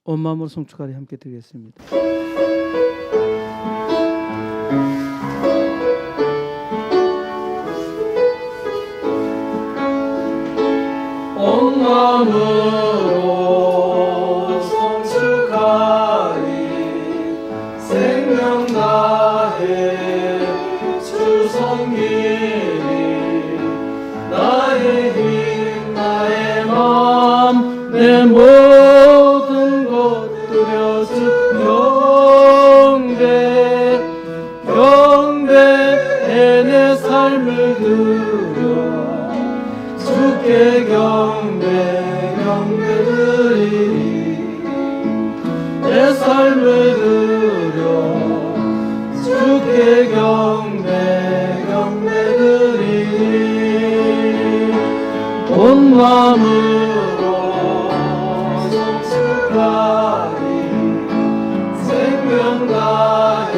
온 마음으로 송축하리 함께 드리겠습니다. 온 마음으로 송축하리 생명 다해 주 섬기리 나의 힘 나의 마음 내 모든 것 드려 주 경배해 내 삶을 드려 주께 경배드리리 내 삶을 드려 주께 경배드리리 온 마음으로 송축하리 생명 다해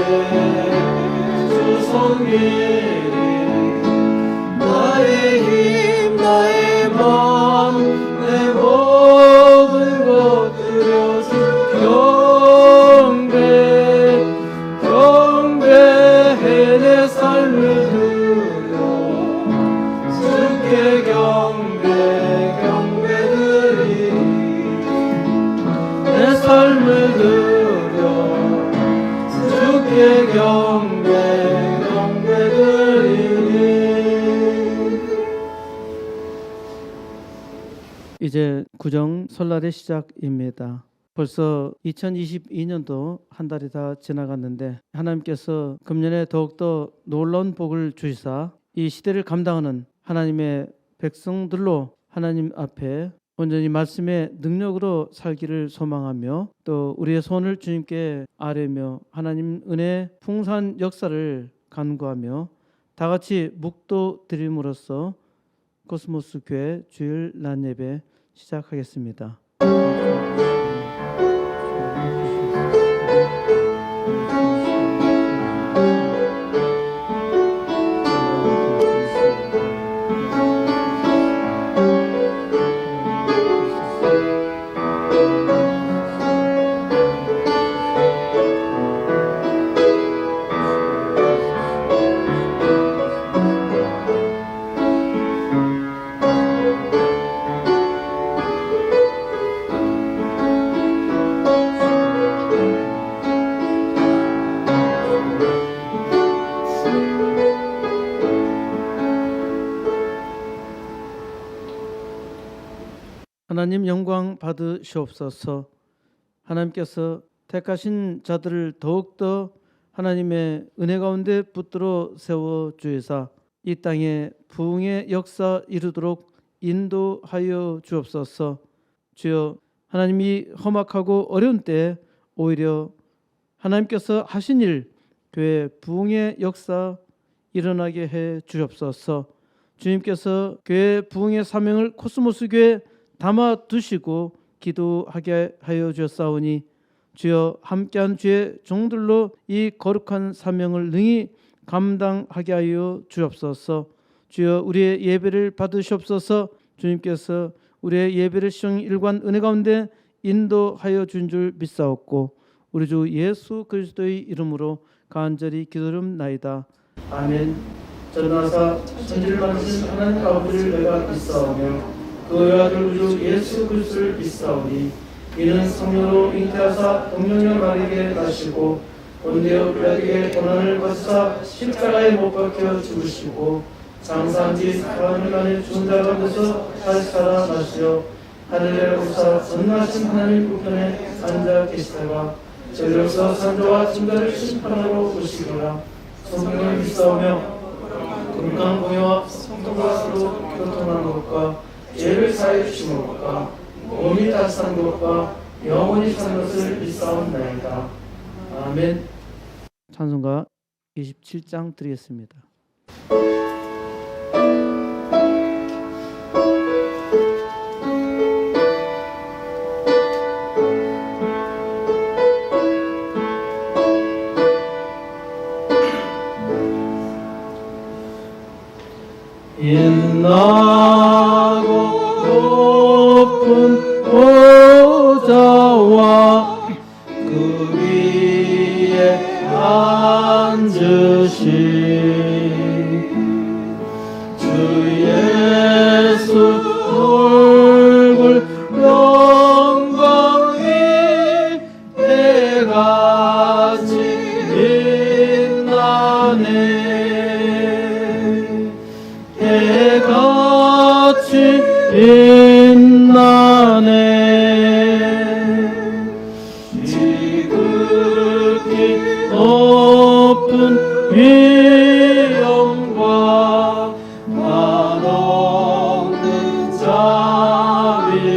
주 섬기리 나의 힘 나의 마음 내 모든 것 드려 주 경배해 내 삶을 드려 주께 경배드리리 내 삶을 드려 주께 경배드리리. 이제 구정 설날의 시작입니다. 벌써 2022년도 한 달이 다 지나갔는데 하나님께서 금년에 더욱더 놀라운 복을 주시사 이 시대를 감당하는 하나님의 백성들로 하나님 앞에 온전히 말씀의 능력으로 살기를 소망하며 또 우리의 손을 주님께 아뢰며 하나님 은혜의 풍성한 역사를 간구하며 다 같이 묵도 드림으로써 코스모스 교회 주일 낮 예배 시작하겠습니다. 하나님 영광 받으시옵소서. 하나님께서 택하신 자들을 더욱더 하나님의 은혜 가운데 붙들어 세워 주시사 이 땅에 부흥의 역사 이루도록 인도하여 주옵소서. 주여 하나님이 험악하고 어려운 때에 오히려 하나님께서 하신 일 교회 부흥의 역사 일어나게 해 주옵소서. 주님께서 교회 부흥의 사명을 코스모스 교회 담아 두시고 기도하게 하여 주셨사오니 주여 함께한 주의 종들로 이 거룩한 사명을 능히 감당하게 하여 주옵소서. 주여 우리의 예배를 받으시옵소서. 주님께서 우리의 예배를 시종 일관 은혜 가운데 인도하여 준 줄 믿사옵고 우리 주 예수 그리스도의 이름으로 간절히 기도드립나이다. 아멘. 전하사 천지를 만드신 하나님 아버지를 내가 믿사오며 그 아들 우주 예수 그리스도를 믿사오니 이는 성령으로 잉태하사 동정녀 마리아에게 나시고 본디오 빌라도에게 고난을 받으사 십자가에 못 박혀 죽으시고 장사한 지 4일 만에 죽은 자 가운데서 다시 살아나시어 하늘에 오사 전능하신 하나님 우편에 앉아 계시다가 저리로서 산자와 증자를 심판하러 오시리라. 성령을 믿사오며 건강 공예와 성도가 서로 교통하는 것과 죄를 사해 주신 것과 몸이 다스한 것과 영원히 사는 것을 믿사옵나이다. 아멘. 찬송가 27장 드리겠습니다. 빛나고 높은 보좌와 그 위에 앉으신 주 예수 얼굴 영광이 해같이 빛나네. 해같이 빛나네. 지극히 높은 위엄과 한없는 자비를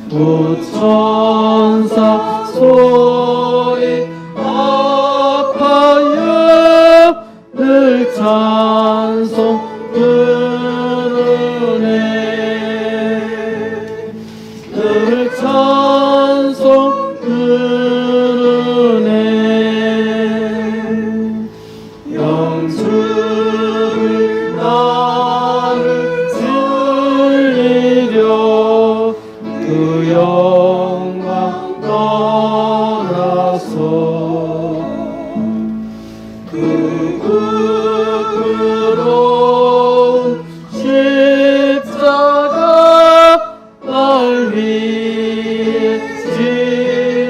구천사 소리 아파여 늘 찬송 부르네. 늘 찬송 부르네. 영주를 나를 들리려 그 영광 떠나서 그 부끄러운 십자가 날 위해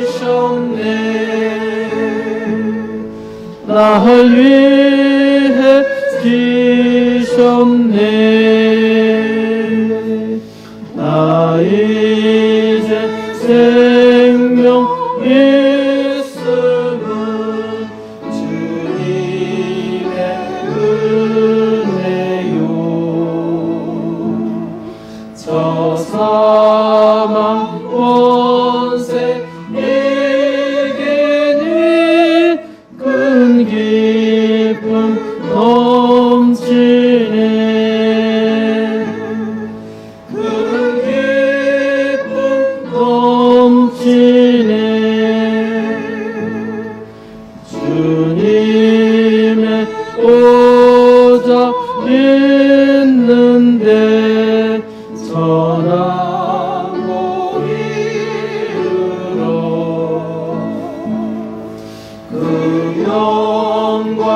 지셨네. 날 위해 지셨네. 나 이제 생명 있음은 주님의 은혜요. 저 사망 원세 이기니 큰 기쁨 넘치네. 큰 기쁨 넘치네. 주님의 보좌 있는데 전하고 이르러 그 영광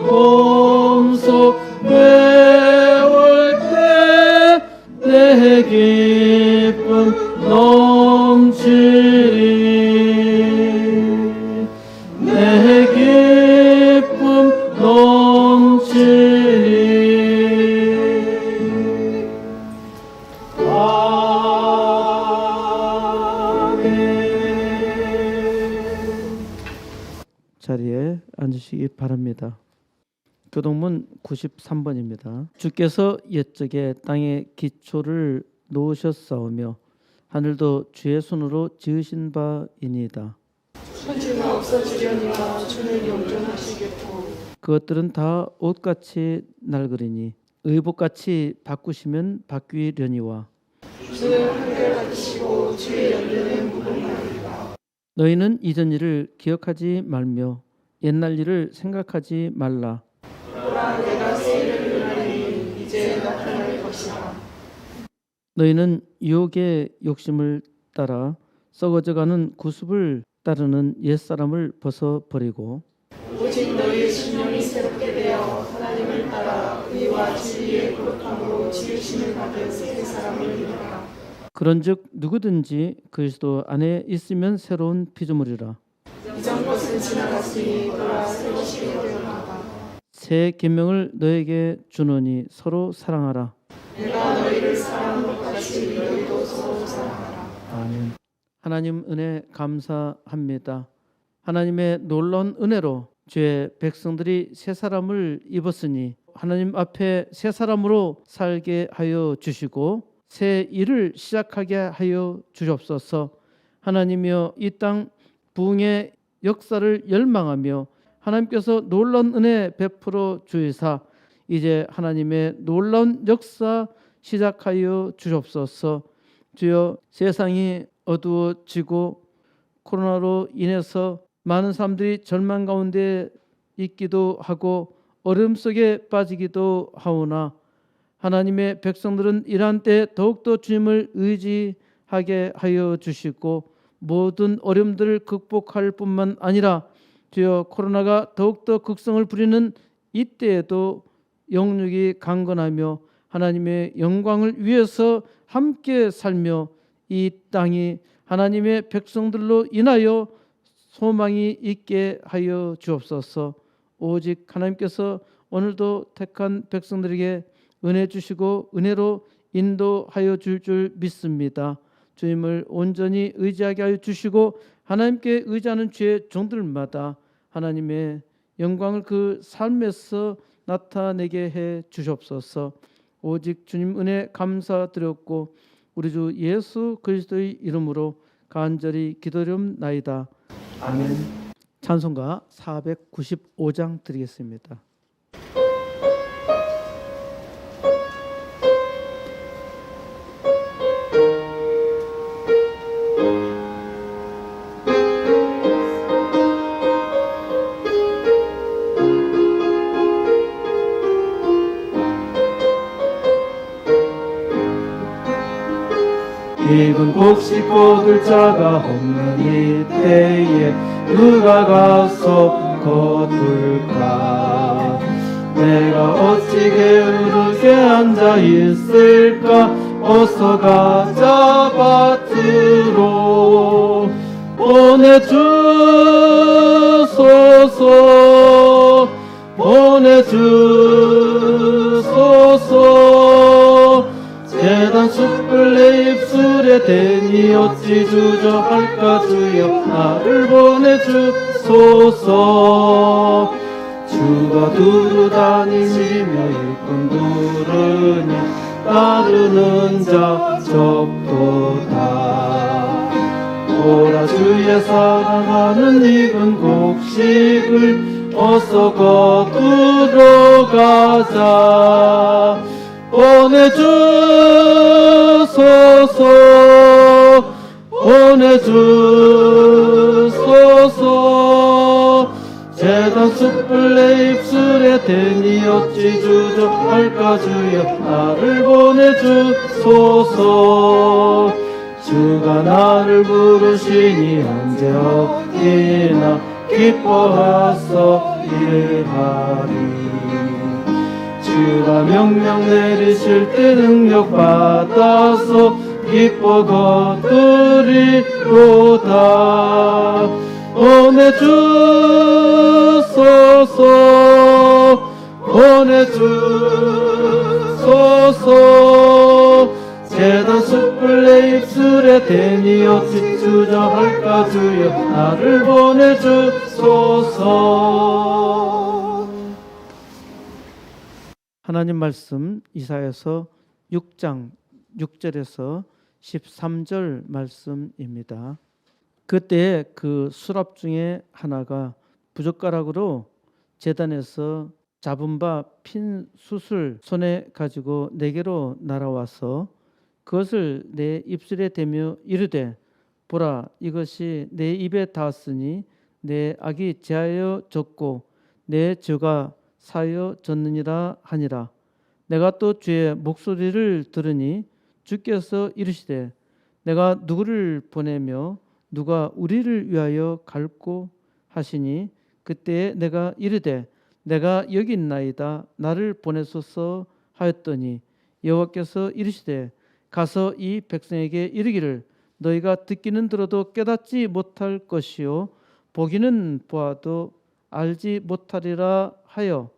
몸소 배울 때 내 기쁨 넘치리. 내 기쁨 넘치리. 자리에 앉으시기 바랍니다. 교동문 93번입니다. 주께서 옛적에 땅에 기초를 놓으셨사오며 하늘도 주의 손으로 지으신 바이니이다. 천지는 없어지려니와 주는 영존하시겠고 그것들은 다 옷같이 낡으리니 의복같이 바꾸시면 바뀌려니와 주는 한결같으시고 주의 연륜에 무궁하리라. 너희는 이전 일을 기억하지 말며 옛날 일을 생각하지 말라. 보라, 내가 새 일을 행하리니 이제 나타날 것이라. 너희는 유혹의 욕심을 따라 썩어져가는 구습을 따르는 옛사람을 벗어버리고 오직 너희의 심령이 새롭게 되어 하나님을 따라 의와 진리의 거룩함으로 지으심을 받은 새 사람을 입으라. 그런즉 누구든지 그리스도 안에 있으면 새로운 피조물이라. 이전 것은 지나갔으니 보라, 새 것이 되었도다. 새 계명을 너에게 주노니 서로 사랑하라. 내가 너희를 사랑한 것 같이 너희도 서로 사랑하라. 아멘. 하나님 은혜 감사합니다. 하나님의 놀라운 은혜로 주의 백성들이 새 사람을 입었으니 하나님 앞에 새 사람으로 살게 하여 주시고 새 일을 시작하게 하여 주옵소서. 하나님이여, 이 땅 부흥의 역사를 열망하며 하나님께서 놀라운 은혜 베풀어 주이사 이제 하나님의 놀라운 역사 시작하여 주옵소서. 주여, 세상이 어두워지고 코로나로 인해서 많은 사람들이 절망 가운데 있기도 하고 어려움 속에 빠지기도 하오나 하나님의 백성들은 이러한 때 더욱더 주님을 하게 하여 주시고 모든 어려움들을 극복할 뿐만 아니라 주여 코로나가 더욱더 극성을 부리는 이때에도 영육이 강건하며 하나님의 영광을 위해서 함께 살며 이 땅이 하나님의 백성들로 인하여 소망이 있게 하여 주옵소서. 오직 하나님께서 오늘도 택한 백성들에게 은혜 주시고 은혜로 인도하여 줄 믿습니다. 주님을 온전히 의지하게 하여 주시고 하나님께 의지하는 주의 종들마다 하나님의 영광을 그 삶에서 나타내게 해 주시옵소서. 오직 주님 은혜 감사드렸고 우리 주 예수 그리스도의 이름으로 간절히 기도드리옵나이다. 아멘. 찬송가 495장 드리겠습니다. 입은 곡식 거둘 자가 없는 이때에 누가 가서 거둘까? 내가 어찌 게으르게 앉아 있을까? 어서 가자 밭으로 보내주소서 보내주소서. 재단 숯불 내 입술에 대니 어찌 주저할까? 주여 나를 보내주소서. 주가 두루 다니시며 일꾼 두르니 따르는 자 적도다. 오라 주의 사랑하는 익은 곡식을 어서 거두러 가자. 보내주소서 보내주소서. 재단 숯불 내 입술에 대니 어찌 주저할까? 주여 나를 보내주소서. 주가 나를 부르시니 언제 어디나 기뻐하소 일하리. 주가 명령 내리실 때 능력 받아서 기뻐 거두리로다. 보내주소서 보내주소서. 재단 숯불 내 입술에 대니 어찌 주저할까? 주여 나를 보내주소서. 하나님 말씀 이사야서 6장 6절에서 13절 말씀입니다. 그때 그 수랍 중에 하나가 부젓가락으로 제단에서 잡은 바 핀 숯을 손에 가지고 내게로 날아와서 그것을 내 입술에 대며 이르되 보라 이것이 내 입에 닿았으니 내 악이 제하여 졌고 내 죄가 사여 졌느니라 하니라. 내가 또 주의 목소리를 들으니 주께서 이르시되 내가 누구를 보내며 누가 우리를 위하여 갈고 하시니 그때에 내가 이르되 내가 여기 있나이다 나를 보내소서 하였더니 여호와께서 이르시되 가서 이 백성에게 이르기를 너희가 듣기는 들어도 깨닫지 못할 것이요 보기는 보아도 알지 못하리라 하여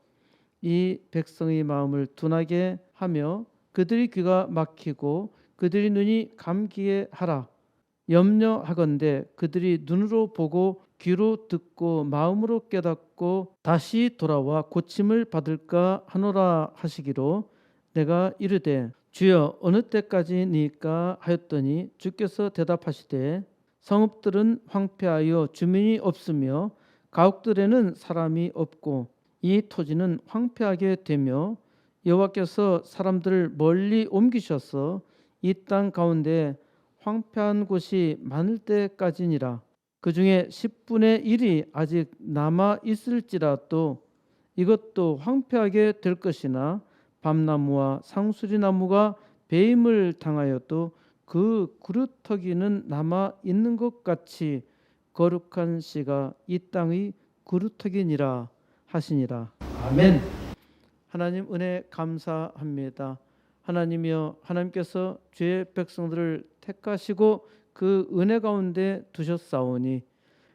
이 백성의 마음을 둔하게 하며 그들의 귀가 막히고 그들의 눈이 감기게 하라. 염려하건대 그들이 눈으로 보고 귀로 듣고 마음으로 깨닫고 다시 돌아와 고침을 받을까 하노라 하시기로 내가 이르되 주여 어느 때까지니까 하였더니 주께서 대답하시되 성읍들은 황폐하여 주민이 없으며 가옥들에는 사람이 없고 이 토지는 황폐하게 되며 여호와께서 사람들을 멀리 옮기셔서 이 땅 가운데 황폐한 곳이 많을 때까지니라. 그 중에 10분의 1이 아직 남아 있을지라도 이것도 황폐하게 될 것이나 밤나무와 상수리나무가 배임을 당하여도 그 구루터기는 남아 있는 것 같이 거룩한 씨가 이 땅의 구루터기니라 하시니라. 아멘. 하나님 은혜 감사합니다. 하나님이여, 하나님께서 주의 백성들을 택하시고 그 은혜 가운데 두셨사오니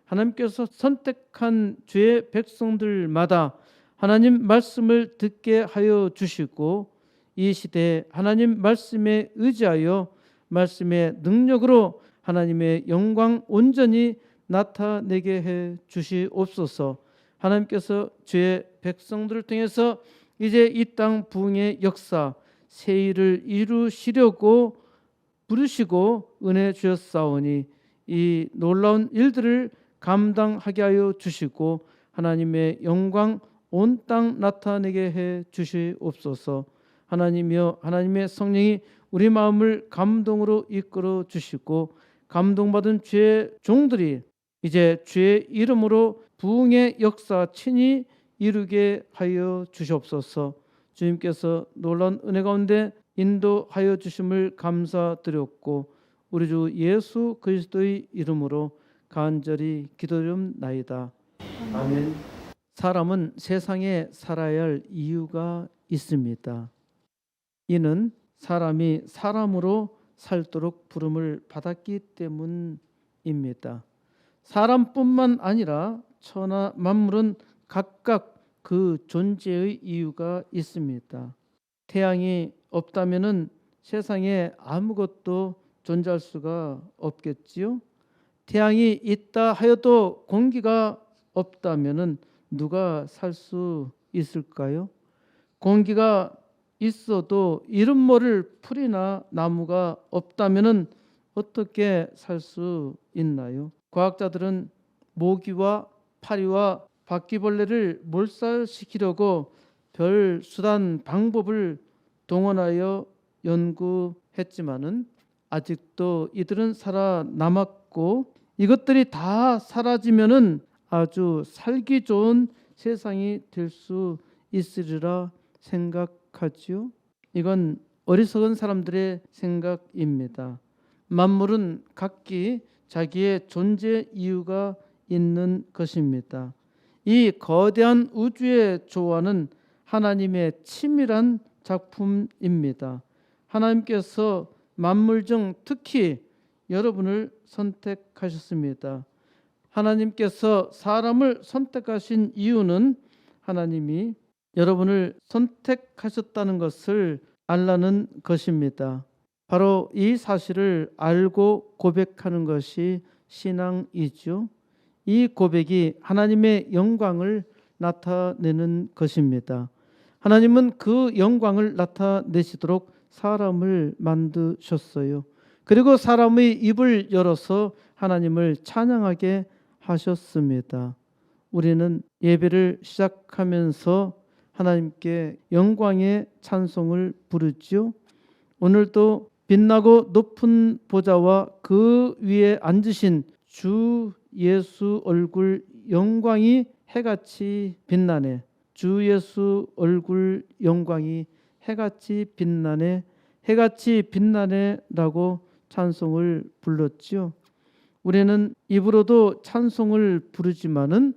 하나님께서 선택한 주의 백성들마다 하나님 말씀을 듣게 하여 주시고 이 시대에 하나님 말씀에 의지하여 말씀의 능력으로 하나님의 영광 온전히 나타내게 해 주시옵소서. 하나님께서 주의 백성들을 통해서 이제 이 땅 부흥의 역사 새 일을 이루시려고 부르시고 은혜 주셨사오니 이 놀라운 일들을 감당하게 하여 주시고 하나님의 영광 온 땅 나타내게 해 주시옵소서. 하나님이여, 하나님의 성령이 우리 마음을 감동으로 이끌어 주시고 감동받은 주의 종들이 이제 주의 이름으로 부흥의 역사 친히 이루게 하여 주시옵소서. 주님께서 놀라운 은혜 가운데 인도하여 주심을 감사드렸고 우리 주 예수 그리스도의 이름으로 간절히 기도드립나이다. 아멘. 사람은 세상에 살아야 할 이유가 있습니다. 이는 사람이 사람으로 살도록 부름을 받았기 때문입니다. 사람뿐만 아니라 천하 만물은 각각 그 존재의 이유가 있습니다. 태양이 없다면은 세상에 아무것도 존재할 수가 없겠지요. 태양이 있다 하여도 공기가 없다면은 누가 살 수 있을까요? 공기가 있어도 이름 모를 풀이나 나무가 없다면은 어떻게 살 수 있나요? 과학자들은 모기와 파리와 바퀴벌레를 몰살시키려고 별 수단 방법을 동원하여 연구했지만은 아직도 이들은 살아남았고 이것들이 다 사라지면은 아주 살기 좋은 세상이 될 수 있으리라 생각하지요. 이건 어리석은 사람들의 생각입니다. 만물은 각기 자기의 존재 이유가 있는 것입니다. 이 거대한 우주의 조화는 하나님의 치밀한 작품입니다. 하나님께서 만물 중 특히 여러분을 선택하셨습니다. 하나님께서 사람을 선택하신 이유는 하나님이 여러분을 선택하셨다는 것을 알라는 것입니다. 바로 이 사실을 알고 고백하는 것이 신앙이죠. 이 고백이 하나님의 영광을 나타내는 것입니다. 하나님은 그 영광을 나타내시도록 사람을 만드셨어요. 그리고 사람의 입을 열어서 하나님을 찬양하게 하셨습니다. 우리는 예배를 시작하면서 하나님께 영광의 찬송을 부르지요. 오늘도 빛나고 높은 보좌와 그 위에 앉으신 주 예수 얼굴 영광이 해같이 빛나네. 주 예수 얼굴 영광이 해같이 빛나네. 해같이 빛나네라고 찬송을 불렀지요. 우리는 입으로도 찬송을 부르지만은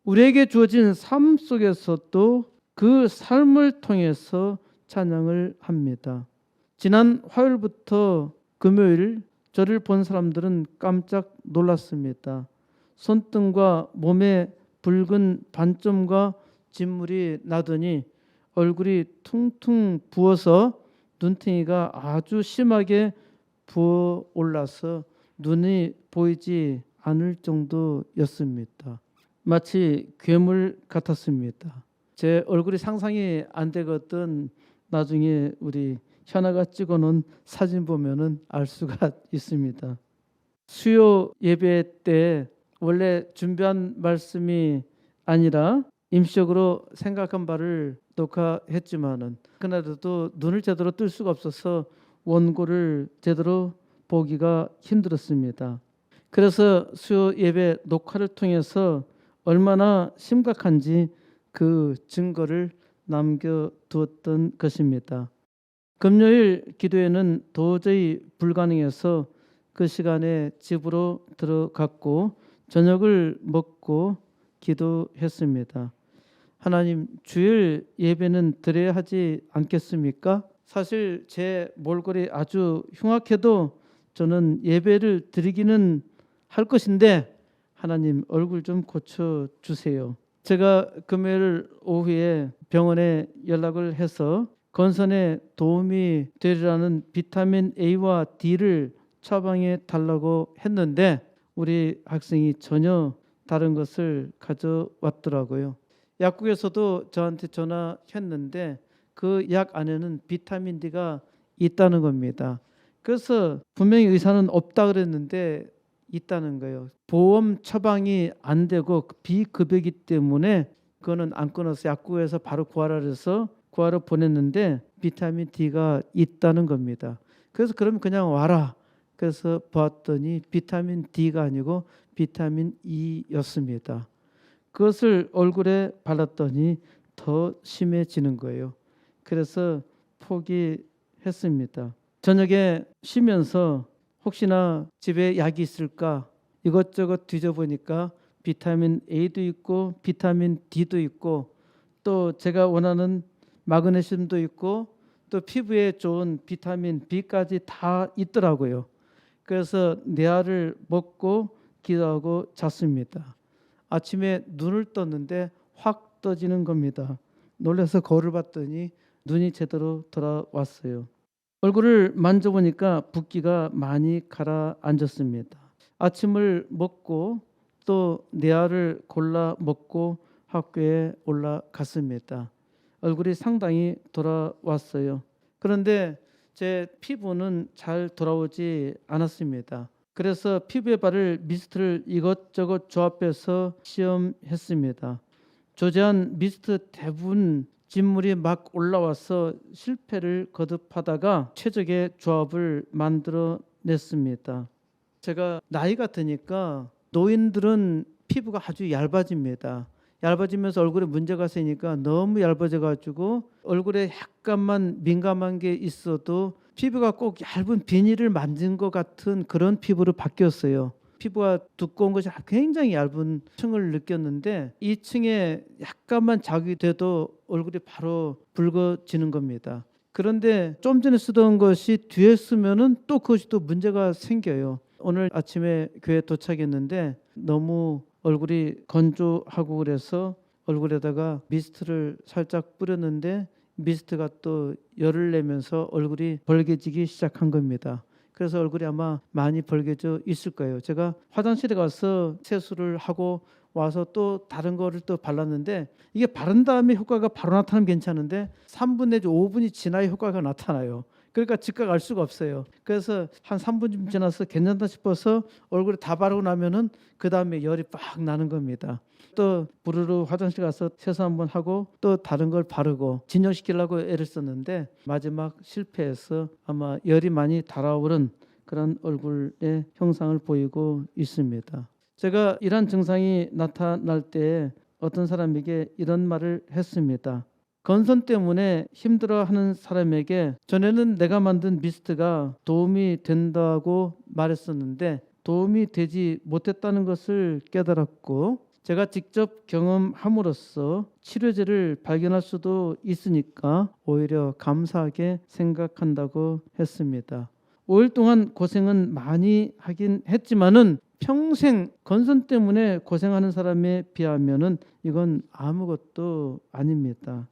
우리에게 주어진 삶 속에서도 그 삶을 통해서 찬양을 합니다. 지난 화요일부터 금요일 저를 본 사람들은 깜짝 놀랐습니다. 손등과 몸에 붉은 반점과 진물이 나더니 얼굴이 퉁퉁 부어서 눈탱이가 아주 심하게 부어 올라서 눈이 보이지 않을 정도였습니다. 마치 괴물 같았습니다. 제 얼굴이 상상이 안 되거든 나중에 우리 현아가 찍어놓은 사진 보면은 알 수가 있습니다. 수요 예배 때 원래 준비한 말씀이 아니라 임시적으로 생각한 바를 녹화했지만은 그날도 눈을 제대로 뜰 수가 없어서 원고를 제대로 보기가 힘들었습니다. 그래서 수요 예배 녹화를 통해서 얼마나 심각한지 그 증거를 남겨두었던 것입니다. 금요일 기도회는 도저히 불가능해서 그 시간에 집으로 들어갔고 저녁을 먹고 기도했습니다. 하나님, 주일 예배는 드려야 하지 않겠습니까? 사실 제 몰골이 아주 흉악해도 저는 예배를 드리기는 할 것인데 하나님 얼굴 좀 고쳐 주세요. 제가 금요일 오후에 병원에 연락을 해서 건선에 도움이 되리라는 비타민 A와 D를 처방해 달라고 했는데 우리 학생이 전혀 다른 것을 가져왔더라고요. 약국에서도 저한테 전화했는데 그 약 안에는 비타민 D가 있다는 겁니다. 그래서 분명히 의사는 없다 그랬는데 있다는 거예요. 보험 처방이 안 되고 비급여이기 때문에 그거는 안 끊어서 약국에서 바로 구하라 그래서 구하러 보냈는데 비타민 D가 있다는 겁니다. 그래서 그러면 그냥 와라. 그래서 봤더니 비타민 D가 아니고 비타민 E였습니다. 그것을 얼굴에 발랐더니 더 심해지는 거예요. 그래서 포기했습니다. 저녁에 쉬면서 혹시나 집에 약이 있을까 이것저것 뒤져보니까 비타민 A도 있고 비타민 D도 있고 또 제가 원하는 마그네슘도 있고 또 피부에 좋은 비타민 B까지 다 있더라고요. 그래서 네 알을 먹고 기도하고 잤습니다. 아침에 눈을 떴는데 확 떠지는 겁니다. 놀라서 거울을 봤더니 눈이 제대로 돌아왔어요. 얼굴을 만져보니까 붓기가 많이 가라앉았습니다. 아침을 먹고 또 네 알을 골라 먹고 학교에 올라갔습니다. 얼굴이 상당히 돌아왔어요. 그런데 제 피부는 잘 돌아오지 않았습니다. 그래서 피부에 바를 미스트를 이것저것 조합해서 시험했습니다. 조제한 미스트 대부분 진물이 막 올라와서 실패를 거듭하다가 최적의 조합을 만들어냈습니다. 제가 나이가 드니까 노인들은 피부가 아주 얇아집니다. 얇아지면서 얼굴에 문제가 생기니까 너무 얇아져가지고 얼굴에 약간만 민감한 게 있어도 피부가 꼭 얇은 비닐을 만진 것 같은 그런 피부로 바뀌었어요. 피부가 두꺼운 것이 굉장히 얇은 층을 느꼈는데 이 층에 약간만 자극이 돼도 얼굴이 바로 붉어지는 겁니다. 그런데 좀 전에 쓰던 것이 뒤에 쓰면은 또 그것이 또 문제가 생겨요. 오늘 아침에 교회 도착했는데 너무 얼굴이 건조하고 그래서 얼굴에다가 미스트를 살짝 뿌렸는데 미스트가 또 열을 내면서 얼굴이 벌개지기 시작한 겁니다. 그래서 얼굴이 아마 많이 벌개져 있을 거예요. 제가 화장실에 가서 세수를 하고 와서 또 다른 거를 또 발랐는데 이게 바른 다음에 효과가 바로 나타나면 괜찮은데 3분 내지 5분이 지나야 효과가 나타나요. 그러니까 즉각 알 수가 없어요. 그래서 한 3분쯤 지나서 괜찮다 싶어서 얼굴에 다 바르고 나면은 그 다음에 열이 빡 나는 겁니다. 또 부르르 화장실 가서 세수 한번 하고 또 다른 걸 바르고 진정시키려고 애를 썼는데 마지막 실패해서 아마 열이 많이 달아오른 그런 얼굴의 형상을 보이고 있습니다. 제가 이런 증상이 나타날 때 어떤 사람에게 이런 말을 했습니다. 건선 때문에 힘들어하는 사람에게 전에는 내가 만든 미스트가 도움이 된다고 말했었는데 도움이 되지 못했다는 것을 깨달았고 제가 직접 경험함으로써 치료제를 발견할 수도 있으니까 오히려 감사하게 생각한다고 했습니다. 5일 동안 고생은 많이 하긴 했지만은 평생 건선 때문에 고생하는 사람에 비하면은 이건 아무것도 아닙니다.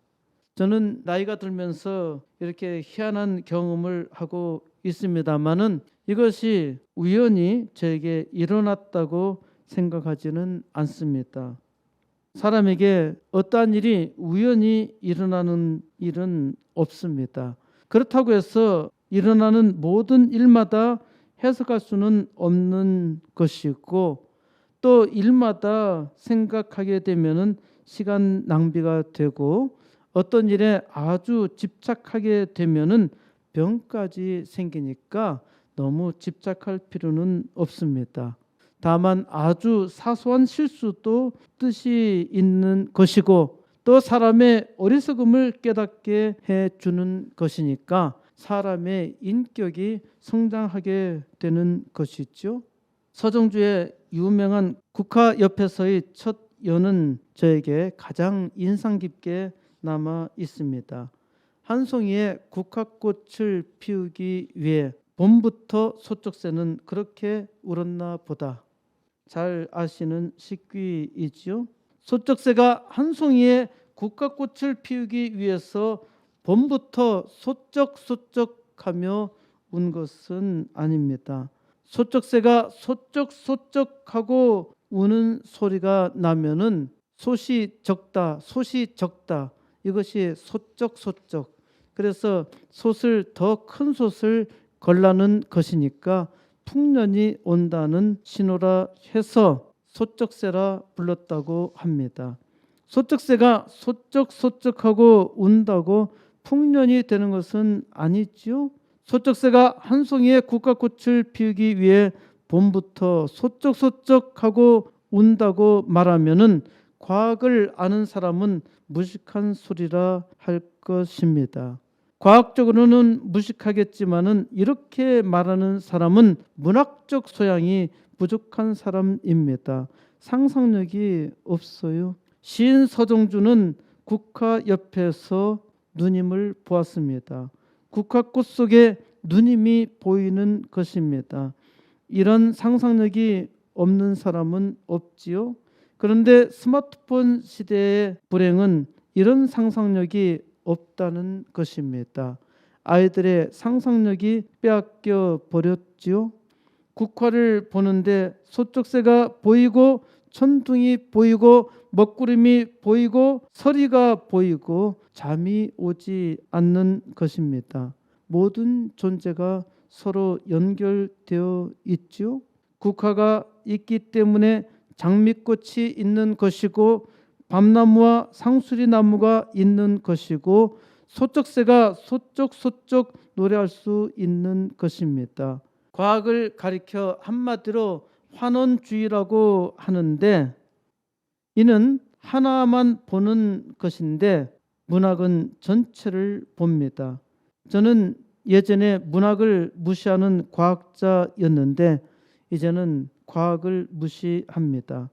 저는 나이가 들면서 이렇게 희한한 경험을 하고 있습니다만은 이것이 우연히 저에게 일어났다고 생각하지는 않습니다. 사람에게 어떠한 일이 우연히 일어나는 일은 없습니다. 그렇다고 해서 일어나는 모든 일마다 해석할 수는 없는 것이고 또 일마다 생각하게 되면은 시간 낭비가 되고 어떤 일에 아주 집착하게 되면은 병까지 생기니까 너무 집착할 필요는 없습니다. 다만 아주 사소한 실수도 뜻이 있는 것이고 또 사람의 어리석음을 깨닫게 해주는 것이니까 사람의 인격이 성장하게 되는 것이죠. 서정주의 유명한 국화 옆에서의 첫 연은 저에게 가장 인상 깊게 남아 있습니다. 한 송이의 국화꽃을 피우기 위해 봄부터 소쩍새는 그렇게 울었나 보다. 잘 아시는 식귀이지요. 소쩍새가 한 송이의 국화꽃을 피우기 위해서 봄부터 소쩍소쩍하며 운 것은 아닙니다. 소쩍새가 소쩍소쩍하고 우는 소리가 나면은 솥이 적다 이것이 소쩍소쩍. 그래서 솥을 더 큰 솥을 걸라는 것이니까 풍년이 온다는 신호라 해서 소쩍새라 불렀다고 합니다. 소쩍새가 소쩍소쩍하고 운다고 풍년이 되는 것은 아니지요. 소쩍새가 한 송이의 국화꽃을 피우기 위해 봄부터 소쩍소쩍하고 운다고 말하면은 과학을 아는 사람은 무식한 소리라 할 것입니다. 과학적으로는 무식하겠지만은 이렇게 말하는 사람은 문학적 소양이 부족한 사람입니다. 상상력이 없어요. 시인 서정주는 국화 옆에서 누님을 보았습니다. 국화꽃 속에 누님이 보이는 것입니다. 이런 상상력이 없는 사람은 없지요. 그런데 스마트폰 시대의 불행은 이런 상상력이 없다는 것입니다. 아이들의 상상력이 빼앗겨 버렸지요. 국화를 보는데 소쩍새가 보이고 천둥이 보이고 먹구름이 보이고 서리가 보이고 잠이 오지 않는 것입니다. 모든 존재가 서로 연결되어 있죠. 국화가 있기 때문에 장미꽃이 있는 것이고 밤나무와 상수리나무가 있는 것이고 소쩍새가 소쩍소쩍 노래할 수 있는 것입니다. 과학을 가리켜 한마디로 환원주의라고 하는데 이는 하나만 보는 것인데 문학은 전체를 봅니다. 저는 예전에 문학을 무시하는 과학자였는데 이제는 과학을 무시합니다.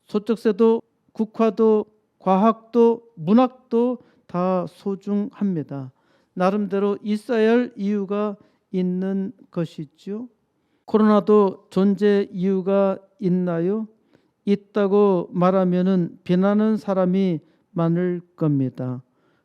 소쩍새도 국화도 과학도 문학도 다 소중합니다. 나름대로 있어야 할 이유가 있는 것이죠. 코로나도 존재 이유가 있나요? 있다고 말하면은 비난하는 사람이 많을 겁니다.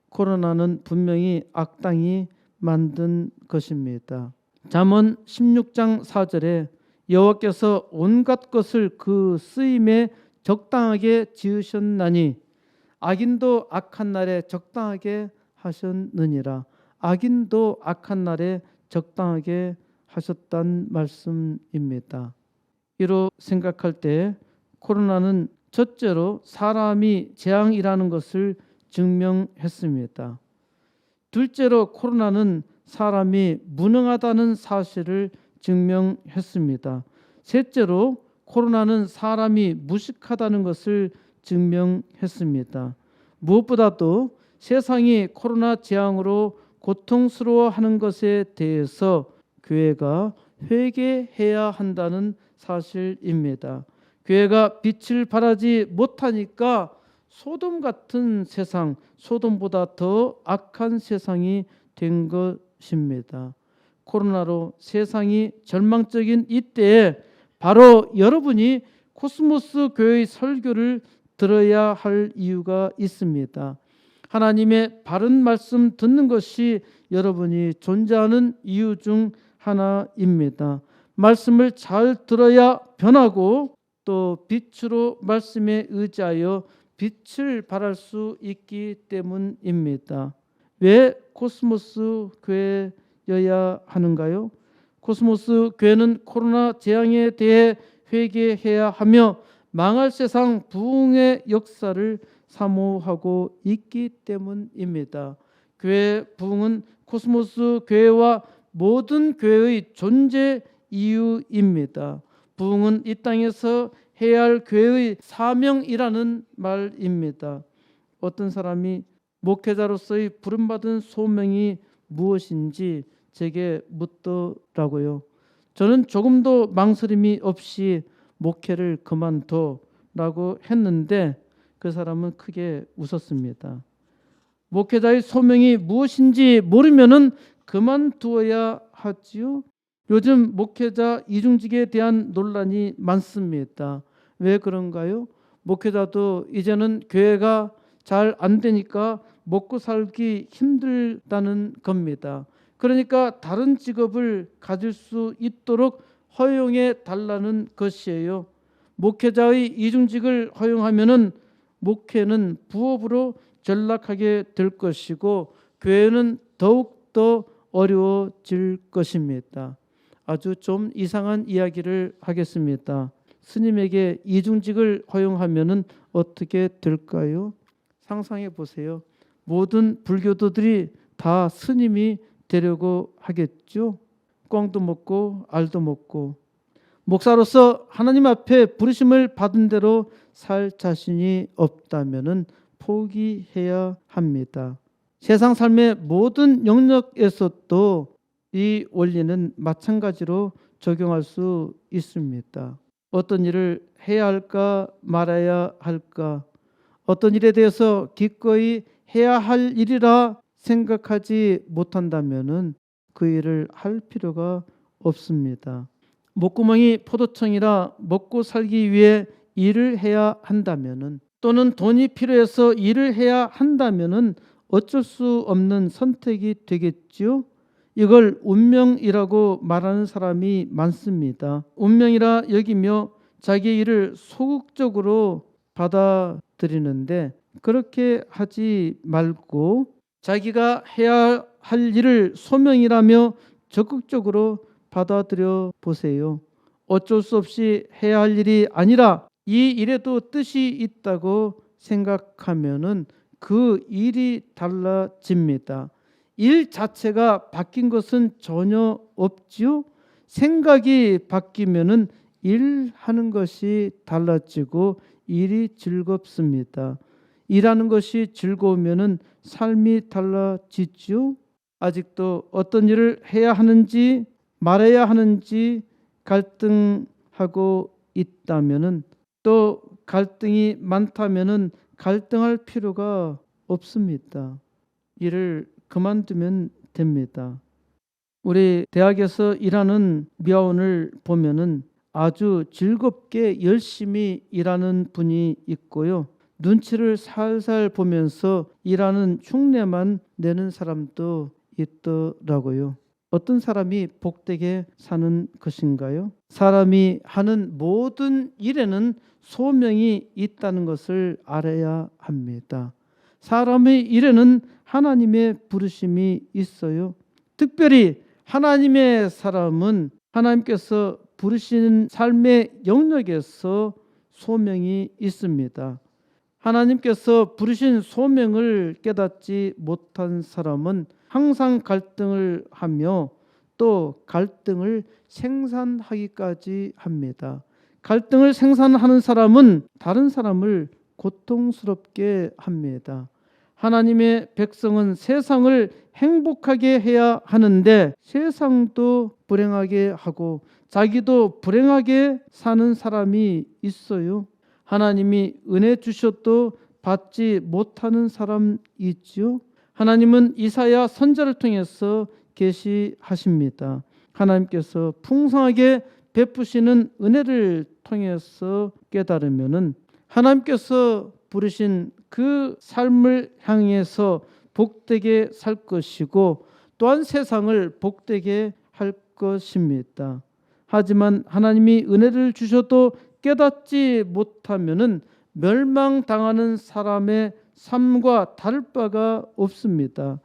코로나는 분명히 악당이 만든 것입니다. 잠언 16장 4절에 여호와께서 온갖 것을 그 쓰임에 적당하게 지으셨나니 악인도 악한 날에 적당하게 하셨느니라. 악인도 악한 날에 적당하게 하셨단 말씀입니다. 이로 생각할 때 코로나는 첫째로 사람이 재앙이라는 것을 증명했습니다. 둘째로 코로나는 사람이 무능하다는 사실을 증명했습니다. 셋째로 코로나는 사람이 무식하다는 것을 증명했습니다. 무엇보다도 세상이 코로나 재앙으로 고통스러워하는 것에 대해서 교회가 회개해야 한다는 사실입니다. 교회가 빛을 발하지 못하니까 소돔 같은 세상, 소돔보다 더 악한 세상이 된 것입니다. 코로나로 세상이 절망적인 이때에 바로 여러분이 코스모스 교회의 설교를 들어야 할 이유가 있습니다. 하나님의 바른 말씀 듣는 것이 여러분이 존재하는 이유 중 하나입니다. 말씀을 잘 들어야 변하고 또 빛으로 말씀에 의지하여 빛을 발할 수 있기 때문입니다. 왜 코스모스 교회여야 하는가요? 코스모스 교회는 코로나 재앙에 대해 회개해야 하며 망할 세상 부흥의 역사를 사모하고 있기 때문입니다. 교회 부흥은 코스모스 교회와 모든 교회의 존재 이유입니다. 부흥은 이 땅에서 해야 할 교회의 사명이라는 말입니다. 어떤 사람이 목회자로서의 부름받은 소명이 무엇인지 제게 묻더라고요. 저는 조금도 망설임이 없이 목회를 그만둬라고 했는데 그 사람은 크게 웃었습니다. 목회자의 소명이 무엇인지 모르면은 그만두어야 하지요. 요즘 목회자 이중직에 대한 논란이 많습니다. 왜 그런가요? 목회자도 이제는 교회가 잘 안 되니까 먹고 살기 힘들다는 겁니다. 그러니까 다른 직업을 가질 수 있도록 허용해 달라는 것이에요. 목회자의 이중직을 허용하면은 목회는 부업으로 전락하게 될 것이고 교회는 더욱더 어려워질 것입니다. 아주 좀 이상한 이야기를 하겠습니다. 스님에게 이중직을 허용하면은 어떻게 될까요? 상상해 보세요. 모든 불교도들이 다 스님이 되려고 하겠죠. 꽝도 먹고 알도 먹고. 목사로서 하나님 앞에 부르심을 받은 대로 살 자신이 없다면은 포기해야 합니다. 세상 삶의 모든 영역에서도 이 원리는 마찬가지로 적용할 수 있습니다. 어떤 일을 해야 할까 말아야 할까, 어떤 일에 대해서 기꺼이 해야 할 일이라 생각하지 못한다면은 그 일을 할 필요가 없습니다. 목구멍이 포도청이라 먹고 살기 위해 일을 해야 한다면은, 또는 돈이 필요해서 일을 해야 한다면은 어쩔 수 없는 선택이 되겠지요. 이걸 운명이라고 말하는 사람이 많습니다. 운명이라 여기며 자기 일을 소극적으로 받아들이는데 그렇게 하지 말고 자기가 해야 할 일을 소명이라며 적극적으로 받아들여 보세요. 어쩔 수 없이 해야 할 일이 아니라 이 일에도 뜻이 있다고 생각하면은 그 일이 달라집니다. 일 자체가 바뀐 것은 전혀 없지요. 생각이 바뀌면은 일하는 것이 달라지고 일이 즐겁습니다. 일하는 것이 즐거우면은 삶이 달라지지요. 아직도 어떤 일을 해야 하는지 말해야 하는지 갈등하고 있다면은, 또 갈등이 많다면은 갈등할 필요가 없습니다. 일을 그만두면 됩니다. 우리 대학에서 일하는 미화원을 보면은 아주 즐겁게 열심히 일하는 분이 있고요. 눈치를 살살 보면서 일하는 흉내만 내는 사람도 있더라고요. 어떤 사람이 복되게 사는 것인가요? 사람이 하는 모든 일에는 소명이 있다는 것을 알아야 합니다. 사람의 일에는 하나님의 부르심이 있어요. 특별히 하나님의 사람은 하나님께서 부르신 삶의 영역에서 소명이 있습니다. 하나님께서 부르신 소명을 깨닫지 못한 사람은 항상 갈등을 하며 또 갈등을 생산하기까지 합니다. 갈등을 생산하는 사람은 다른 사람을 고통스럽게 합니다. 하나님의 백성은 세상을 행복하게 해야 하는데 세상도 불행하게 하고 자기도 불행하게 사는 사람이 있어요. 하나님이 은혜 주셔도 받지 못하는 사람 있지요. 하나님은 이사야 선지자를 통해서 계시하십니다. 하나님께서 풍성하게 베푸시는 은혜를 통해서 깨달으면은 하나님께서 부르신 그 삶을 향해서 복되게 살 것이고 또한 세상을 복되게 할 것입니다. 하지만 하나님이 은혜를 주셔도 깨닫지 못하면은 멸망당하는 사람의 삶과 다를 바가 없습니다.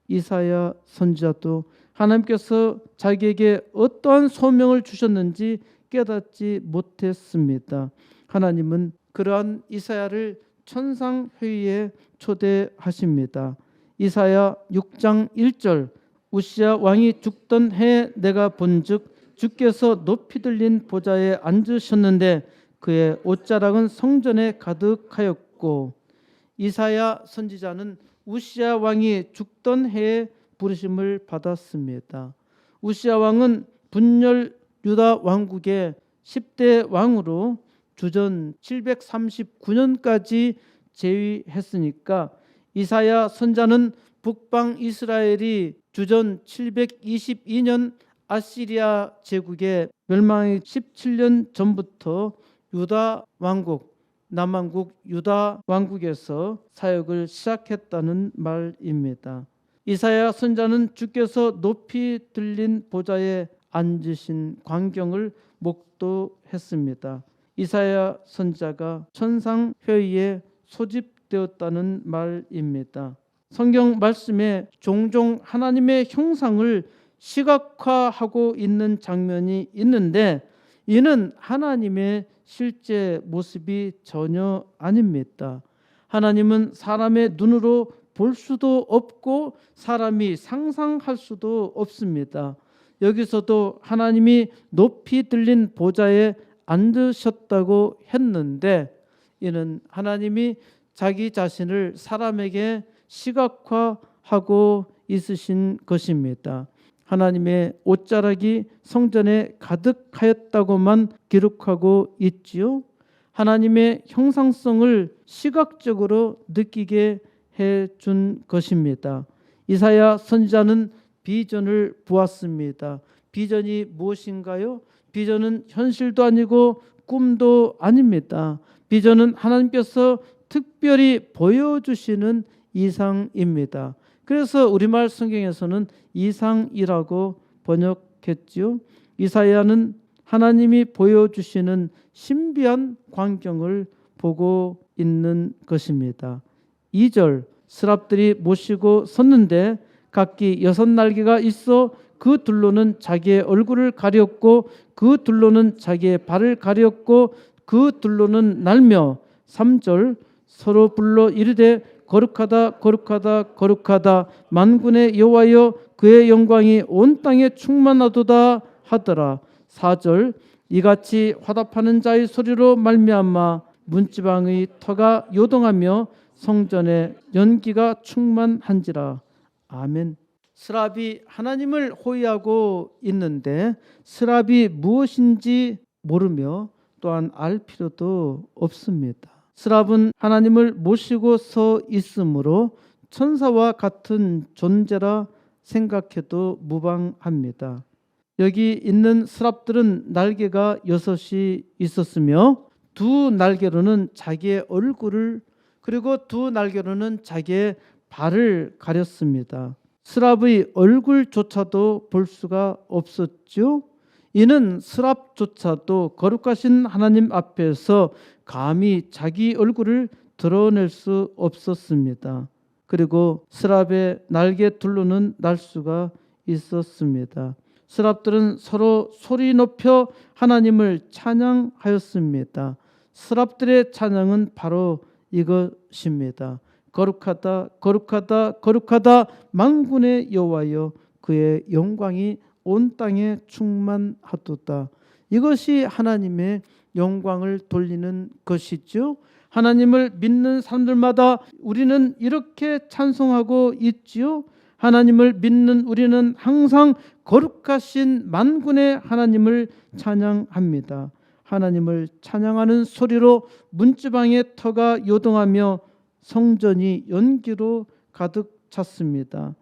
이사야 선지자도 하나님께서 자기에게 어떠한 소명을 주셨는지 깨닫지 못했습니다. 하나님은 그러한 이사야를 천상회의에 초대하십니다. 이사야 6장 1절, 우시야 왕이 죽던 해에 내가 본즉 주께서 높이 들린 보좌에 앉으셨는데 그의 옷자락은 성전에 가득하였고, 이사야 선지자는 우시야 왕이 죽던 해에 부르심을 받았습니다. 우시야 왕은 분열 유다 왕국의 10대 왕으로 주전 739년까지 재위했으니까 이사야 선자는 북방 이스라엘이 주전 722년 아시리아 제국의 멸망의 17년 전부터 유다 왕국, 남왕국 유다 왕국에서 사역을 시작했다는 말입니다. 이사야 선자는 주께서 높이 들린 보좌에 앉으신 광경을 목도했습니다. 이사야 선자가 천상회의에 소집되었다는 말입니다. 성경 말씀에 종종 하나님의 형상을 시각화하고 있는 장면이 있는데 이는 하나님의 실제 모습이 전혀 아닙니다. 하나님은 사람의 눈으로 볼 수도 없고 사람이 상상할 수도 없습니다. 여기서도 하나님이 높이 들린 보좌에 앉으셨다고 했는데 이는 하나님이 자기 자신을 사람에게 시각화하고 있으신 것입니다. 하나님의 옷자락이 성전에 가득하였다고만 기록하고 있지요. 하나님의 형상성을 시각적으로 느끼게 해준 것입니다. 이사야 선지자는 비전을 보았습니다. 비전이 무엇인가요? 비전은 현실도 아니고 꿈도 아닙니다. 비전은 하나님께서 특별히 보여주시는 이상입니다. 그래서 우리말 성경에서는 이상이라고 번역했지요. 이사야는 하나님이 보여주시는 신비한 광경을 보고 있는 것입니다. 2절 스랍들이 모시고 섰는데 각기 6날개가 있어 그 둘로는 자기의 얼굴을 가렸고 그 둘로는 자기의 발을 가렸고 그 둘로는 날며 3절 서로 불러 이르되 거룩하다 거룩하다 거룩하다 만군의 여호와여 그의 영광이 온 땅에 충만하도다 하더라. 4절 이같이 화답하는 자의 소리로 말미암아 문지방의 터가 요동하며 성전에 연기가 충만한지라. 아멘. 스랍이 하나님을 호위하고 있는데 스랍이 무엇인지 모르며 또한 알 필요도 없습니다. 스랍은 하나님을 모시고 서 있으므로 천사와 같은 존재라 생각해도 무방합니다. 여기 있는 스랍들은 날개가 6이 있었으며 두 날개로는 자기의 얼굴을 그리고 두 날개로는 자기의 발을 가렸습니다. 스랍의 얼굴조차도 볼 수가 없었죠. 이는 스랍조차도 거룩하신 하나님 앞에서 감히 자기 얼굴을 드러낼 수 없었습니다. 그리고 스랍의 날개 둘로는 날 수가 있었습니다. 스랍들은 서로 소리 높여 하나님을 찬양하였습니다. 스랍들의 찬양은 바로 이것입니다. 거룩하다 거룩하다 거룩하다 만군의 여호와여 그의 영광이 온 땅에 충만하도다. 이것이 하나님의 영광을 돌리는 것이죠. 하나님을 믿는 사람들마다 우리는 이렇게 찬송하고 있지요. 하나님을 믿는 우리는 항상 거룩하신 만군의 하나님을 찬양합니다. 하나님을 찬양하는 소리로 문지방의 터가 요동하며 성전이 연기로 가득 찼습니다.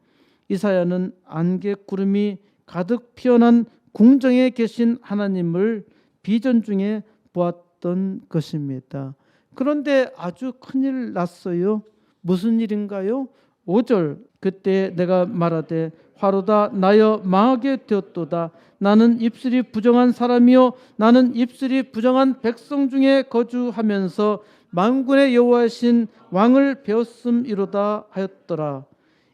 이사야는 안개 구름이 가득 피어난 궁정에 계신 하나님을 비전 중에 보았던 것입니다. 그런데 아주 큰일 났어요. 무슨 일인가요? 5절 그때 내가 말하되 화로다 나여 망하게 되었도다. 나는 입술이 부정한 사람이요 나는 입술이 부정한 백성 중에 거주하면서 만군의 여호와이신 왕을 배웠음이로다 하였더라.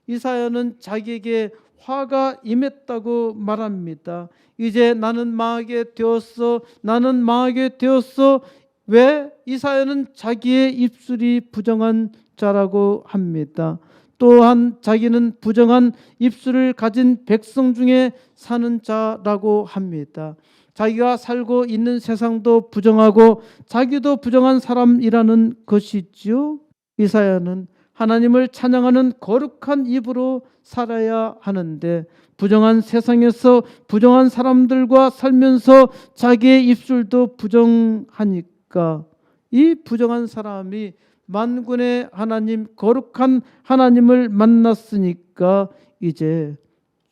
이사야는 자기에게 화가 임했다고 말합니다. 이제 나는 망하게 되었어. 나는 망하게 되었어. 왜? 이사야는 자기의 입술이 부정한 자라고 합니다. 또한 자기는 부정한 입술을 가진 백성 중에 사는 자라고 합니다. 자기가 살고 있는 세상도 부정하고 자기도 부정한 사람이라는 것이지요. 이사야는 하나님을 찬양하는 거룩한 입으로 살아야 하는데 부정한 세상에서 부정한 사람들과 살면서 자기의 입술도 부정하니까 이 부정한 사람이 만군의 하나님 거룩한 하나님을 만났으니까 이제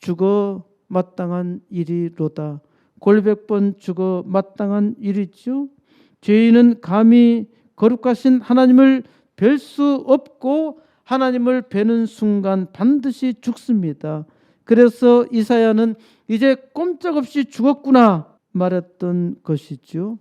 죽어 마땅한 일이로다. 골백번 죽어 마땅한 일이죠. 죄인은 감히 거룩하신 하나님을 뵐 수 없고 하나님을 뵈는 순간 반드시 죽습니다. 그래서 이사야는 이제 꼼짝없이 죽었구나 말했던 것이죠.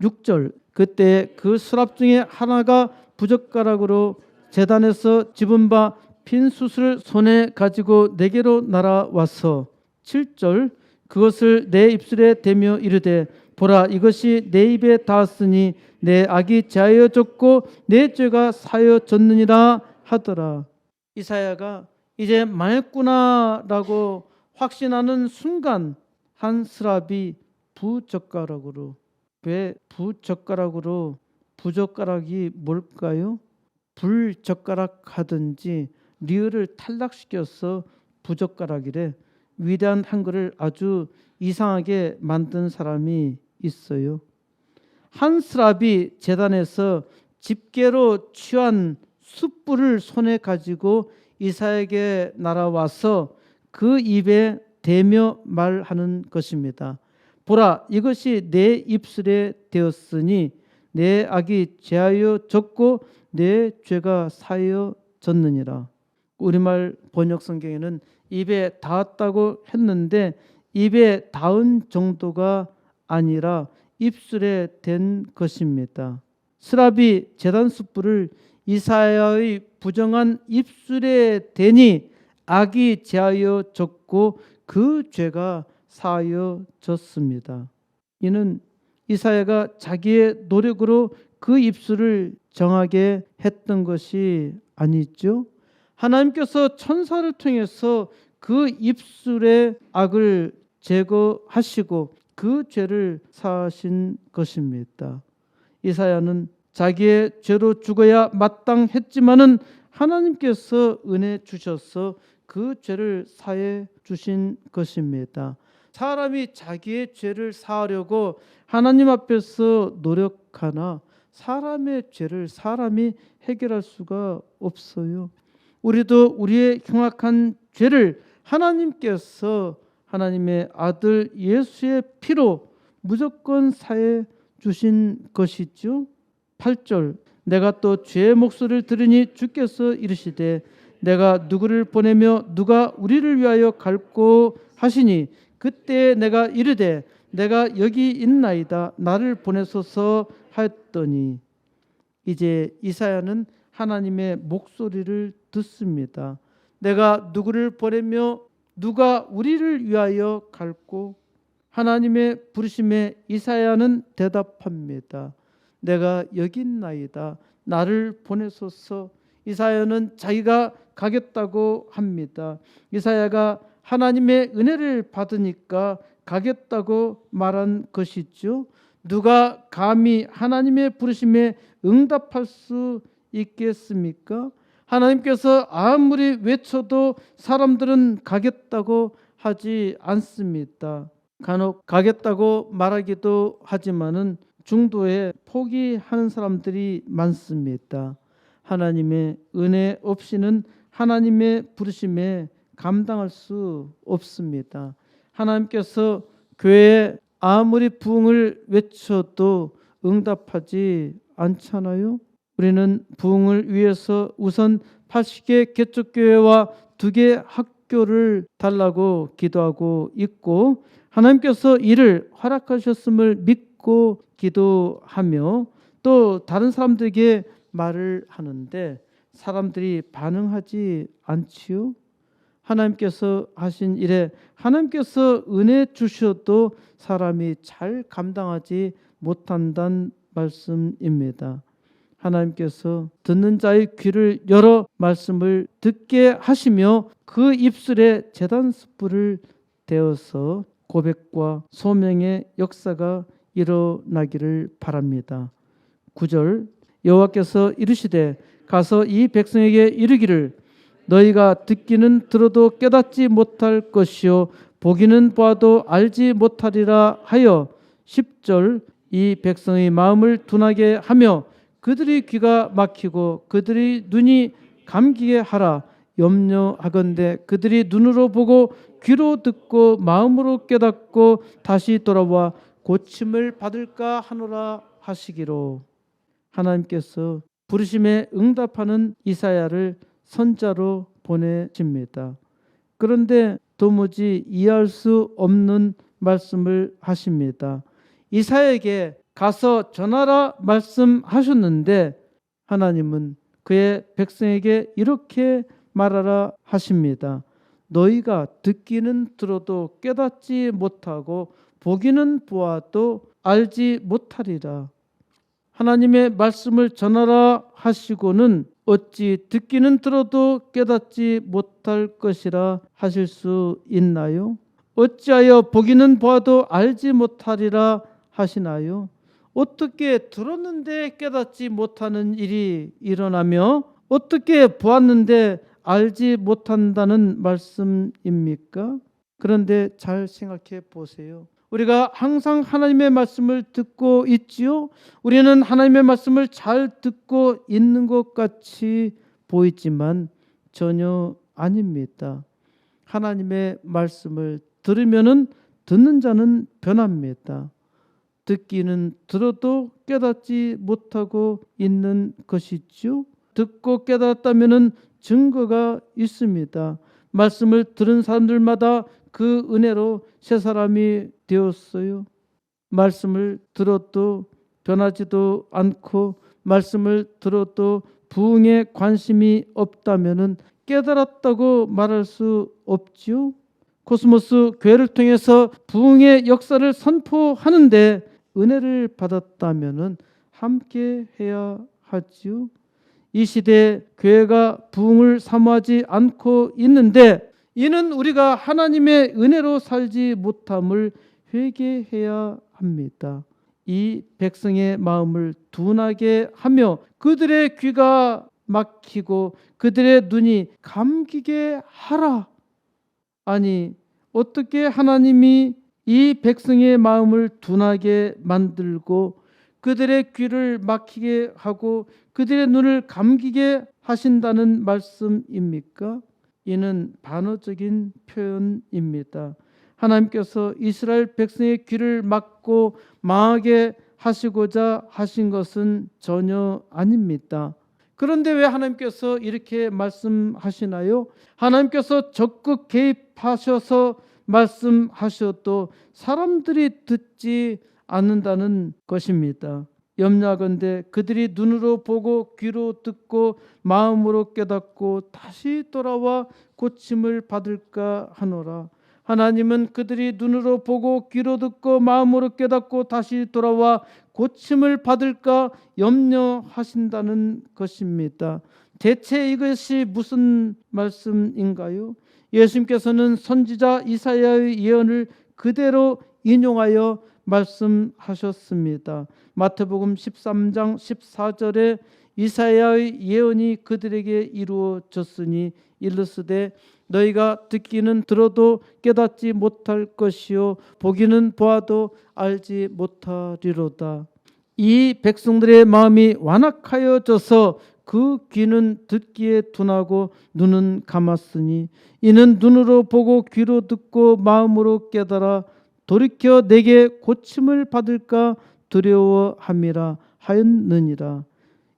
6절 그때 그 수랍 중에 하나가 부젓가락으로 제단에서 집은 바 핀 숯을 손에 가지고 내게로 날아와서 7절 그것을 내 입술에 대며 이르되 보라 이것이 내 입에 닿았으니 내 악이 제하여졌고 내 죄가 사여졌느니라 하더라. 이사야가 이제 망했구나라고 확신하는 순간 한 스랍이 부젓가락으로, 왜 부젓가락으로, 부젓가락이 뭘까요? 불젓가락 하든지 리을을 탈락시켜서 부젓가락이래. 위대한 한글을 아주 이상하게 만든 사람이 있어요. 한 스랍이 제단에서 집게로 취한 숯불을 손에 가지고 이사야에게 날아와서 그 입에 대며 말하는 것입니다. 보라 이것이 내 입술에 되었으니 내 악이 제하여졌고 내 죄가 사하여졌느니라. 우리말 번역 성경에는 입에 닿았다고 했는데 입에 닿은 정도가 아니라 입술에 댄 것입니다. 스랍이 제단 숯불을 이사야의 부정한 입술에 대니 악이 제하여졌고 그 죄가 사하여졌습니다. 이는 이사야가 자기의 노력으로 그 입술을 정하게 했던 것이 아니죠. 하나님께서 천사를 통해서 그 입술의 악을 제거하시고 그 죄를 사하신 것입니다. 이사야는 자기의 죄로 죽어야 마땅했지만은 하나님께서 은혜 주셔서 그 죄를 사해 주신 것입니다. 사람이 자기의 죄를 사하려고 하나님 앞에서 노력하나 사람의 죄를 사람이 해결할 수가 없어요. 우리도 우리의 흉악한 죄를 하나님께서 하나님의 아들 예수의 피로 무조건 사해 주신 것이죠. 8절 내가 또 죄의 목소리를 들으니 주께서 이르시되 내가 누구를 보내며 누가 우리를 위하여 갈고 하시니 그때 내가 이르되 내가 여기 있나이다 나를 보내소서 하였더니 이제 이사야는 하나님의 목소리를 듣습니다. 내가 누구를 보내며 누가 우리를 위하여 갈고 하나님의 부르심에 이사야는 대답합니다. 내가 여기 있나이다 나를 보내소서. 이사야는 자기가 가겠다고 합니다. 이사야가 하나님의 은혜를 받으니까 가겠다고 말한 것이죠. 누가 감히 하나님의 부르심에 응답할 수 있겠습니까? 하나님께서 아무리 외쳐도 사람들은 가겠다고 하지 않습니다. 간혹 가겠다고 말하기도 하지만은 중도에 포기하는 사람들이 많습니다. 하나님의 은혜 없이는 하나님의 부르심에 감당할 수 없습니다. 하나님께서 교회에 아무리 부흥을 외쳐도 응답하지 않잖아요. 우리는 부흥을 위해서 우선 80개 개척교회와 2개 학교를 달라고 기도하고 있고 하나님께서 이를 허락하셨음을 믿고 기도하며 또 다른 사람들에게 말을 하는데 사람들이 반응하지 않지요. 하나님께서 하신 일에 하나님께서 은혜 주셔도 사람이 잘 감당하지 못한다는 말씀입니다. 하나님께서 듣는 자의 귀를 열어 말씀을 듣게 하시며 그 입술에 제단 숯불을 대어서 고백과 소명의 역사가 일어나기를 바랍니다. 9절 여호와께서 이르시되 가서 이 백성에게 이르기를 너희가 듣기는 들어도 깨닫지 못할 것이요 보기는 보아도 알지 못하리라 하여 10절 이 백성의 마음을 둔하게 하며 그들의 귀가 막히고 그들의 눈이 감기게 하라. 염려하건대 그들이 눈으로 보고 귀로 듣고 마음으로 깨닫고 다시 돌아와 고침을 받을까 하노라 하시기로. 하나님께서 부르심에 응답하는 이사야를 선자로 보내십니다. 그런데 도무지 이해할 수 없는 말씀을 하십니다. 이사야에게 가서 전하라 말씀하셨는데 하나님은 그의 백성에게 이렇게 말하라 하십니다. 너희가 듣기는 들어도 깨닫지 못하고 보기는 보아도 알지 못하리라. 하나님의 말씀을 전하라 하시고는 어찌 듣기는 들어도 깨닫지 못할 것이라 하실 수 있나요? 어찌하여 보기는 보아도 알지 못하리라 하시나요? 어떻게 들었는데 깨닫지 못하는 일이 일어나며 어떻게 보았는데 알지 못한다는 말씀입니까? 그런데 잘 생각해 보세요. 우리가 항상 하나님의 말씀을 듣고 있지요. 우리는 하나님의 말씀을 잘 듣고 있는 것 같이 보이지만 전혀 아닙니다. 하나님의 말씀을 들으면은 듣는 자는 변합니다. 듣기는 들어도 깨닫지 못하고 있는 것이죠. 듣고 깨닫다면은 증거가 있습니다. 말씀을 들은 사람들마다 그 은혜로 새 사람이 되었어요. 말씀을 들어도 변하지도 않고 말씀을 들어도 부흥에 관심이 없다면은 깨달았다고 말할 수 없지요. 코스모스 교회를 통해서 부흥의 역사를 선포하는데 은혜를 받았다면은 함께 해야 하지요. 이 시대에 교회가 부흥을 사모하지 않고 있는데 이는 우리가 하나님의 은혜로 살지 못함을 회개해야 합니다. 이 백성의 마음을 둔하게 하며 그들의 귀가 막히고 그들의 눈이 감기게 하라. 아니 어떻게 하나님이 이 백성의 마음을 둔하게 만들고 그들의 귀를 막히게 하고 그들의 눈을 감기게 하신다는 말씀입니까? 이는 반어적인 표현입니다. 하나님께서 이스라엘 백성의 귀를 막고 망하게 하시고자 하신 것은 전혀 아닙니다. 그런데 왜 하나님께서 이렇게 말씀하시나요? 하나님께서 적극 개입하셔서 말씀하셔도 사람들이 듣지 않는다는 것입니다. 염려하건대 그들이 눈으로 보고 귀로 듣고 마음으로 깨닫고 다시 돌아와 고침을 받을까 하노라. 하나님은 그들이 눈으로 보고 귀로 듣고 마음으로 깨닫고 다시 돌아와 고침을 받을까 염려하신다는 것입니다. 대체 이것이 무슨 말씀인가요? 예수님께서는 선지자 이사야의 예언을 그대로 인용하여 말씀하셨습니다. 마태복음 13장 14절에 이사야의 예언이 그들에게 이루어졌으니 일러스되 너희가 듣기는 들어도 깨닫지 못할 것이요 보기는 보아도 알지 못하리로다. 이 백성들의 마음이 완악하여져서 그 귀는 듣기에 둔하고 눈은 감았으니 이는 눈으로 보고 귀로 듣고 마음으로 깨달아 돌이켜 내게 고침을 받을까 두려워함이라 하였느니라.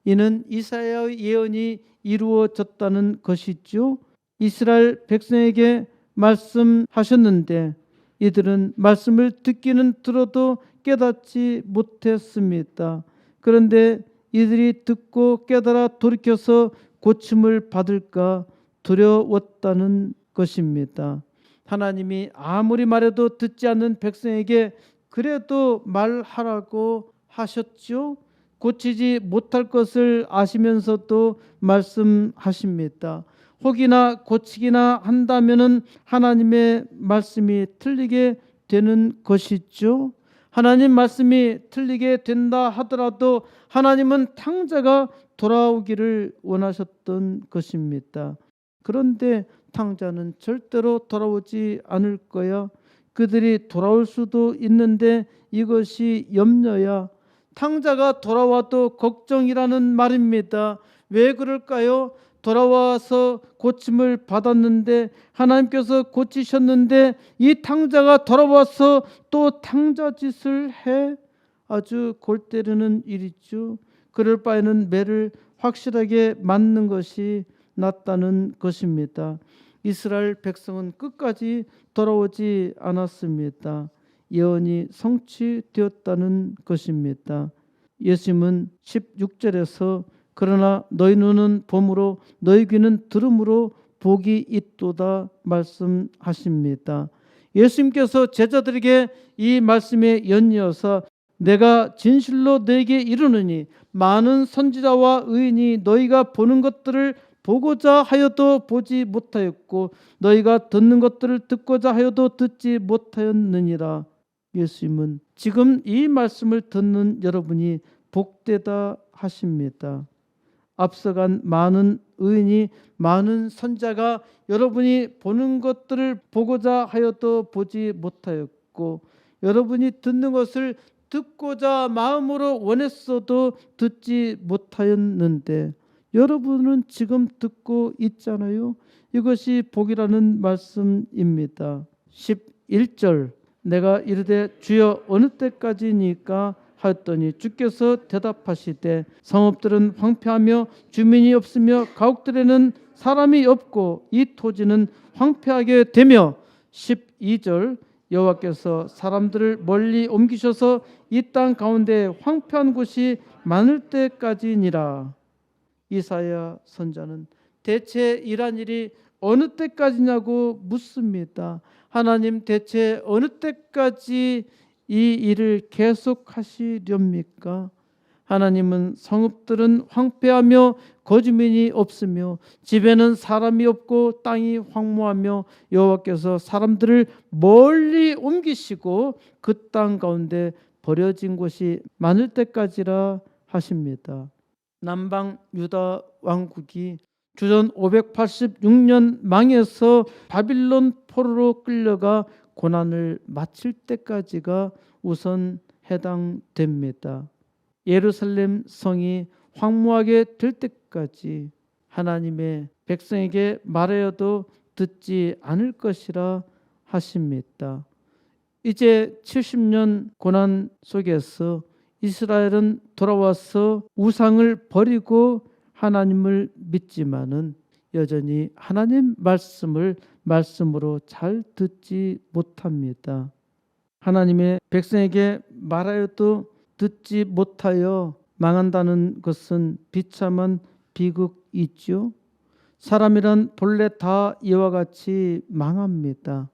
이는 이사야의 예언이 이루어졌다는 것이죠. 이스라엘 백성에게 말씀하셨는데 이들은 말씀을 듣기는 들어도 깨닫지 못했습니다. 그런데 이들이 듣고 깨달아 돌이켜서 고침을 받을까 두려웠다는 것입니다. 하나님이 아무리 말해도 듣지 않는 백성에게 그래도 말하라고 하셨죠. 고치지 못할 것을 아시면서도 말씀하십니다. 혹이나 고치기나 한다면은 하나님의 말씀이 틀리게 되는 것이죠. 하나님 말씀이 틀리게 된다 하더라도 하나님은 탕자가 돌아오기를 원하셨던 것입니다. 그런데 탕자는 절대로 돌아오지 않을 거야. 그들이 돌아올 수도 있는데 이것이 염려야. 탕자가 돌아와도 걱정이라는 말입니다. 왜 그럴까요? 돌아와서 고침을 받았는데 하나님께서 고치셨는데 이 탕자가 돌아와서 또 탕자 짓을 해? 아주 골 때리는 일이죠. 그럴 바에는 매를 확실하게 맞는 것이 낫다는 것입니다. 이스라엘 백성은 끝까지 돌아오지 않았습니다. 예언이 성취되었다는 것입니다. 예수님은 16절에서 그러나 너희 눈은 봄으로 너희 귀는 들음으로 복이 있도다 말씀하십니다. 예수님께서 제자들에게 이 말씀에 연이어서 내가 진실로 너에게 이르노니 많은 선지자와 의인이 너희가 보는 것들을 보고자 하여도 보지 못하였고 너희가 듣는 것들을 듣고자 하여도 듣지 못하였느니라. 예수님은 지금 이 말씀을 듣는 여러분이 복되다 하십니다. 앞서간 많은 의인이 많은 선자가 여러분이 보는 것들을 보고자 하여도 보지 못하였고 여러분이 듣는 것을 듣고자 마음으로 원했어도 듣지 못하였는데 여러분은 지금 듣고 있잖아요. 이것이 복이라는 말씀입니다. 11절 내가 이르되 주여 어느 때까지니까 하였더니 주께서 대답하시되 성읍들은 황폐하며 주민이 없으며 가옥들에는 사람이 없고 이 토지는 황폐하게 되며 12절 여호와께서 사람들을 멀리 옮기셔서 이 땅 가운데 황폐한 곳이 많을 때까지니라. 이사야 선자는 대체 이란 일이 어느 때까지냐고 묻습니다. 하나님 대체 어느 때까지 이 일을 계속하시렵니까? 하나님은 성읍들은 황폐하며 거주민이 없으며 집에는 사람이 없고 땅이 황무하며 여호와께서 사람들을 멀리 옮기시고 그 땅 가운데 버려진 곳이 많을 때까지라 하십니다. 남방 유다 왕국이 주전 586년 망해서 바빌론 포로로 끌려가 고난을 마칠 때까지가 우선 해당됩니다. 예루살렘 성이 황무하게 될 때까지 하나님의 백성에게 말하여도 듣지 않을 것이라 하십니다. 이제 70년 고난 속에서 이스라엘은 돌아와서 우상을 버리고 하나님을 믿지만은 여전히 하나님 말씀을 말씀으로 잘 듣지 못합니다. 하나님의 백성에게 말하여도 듣지 못하여 망한다는 것은 비참한 비극이죠. 사람이란 본래 다 이와 같이 망합니다.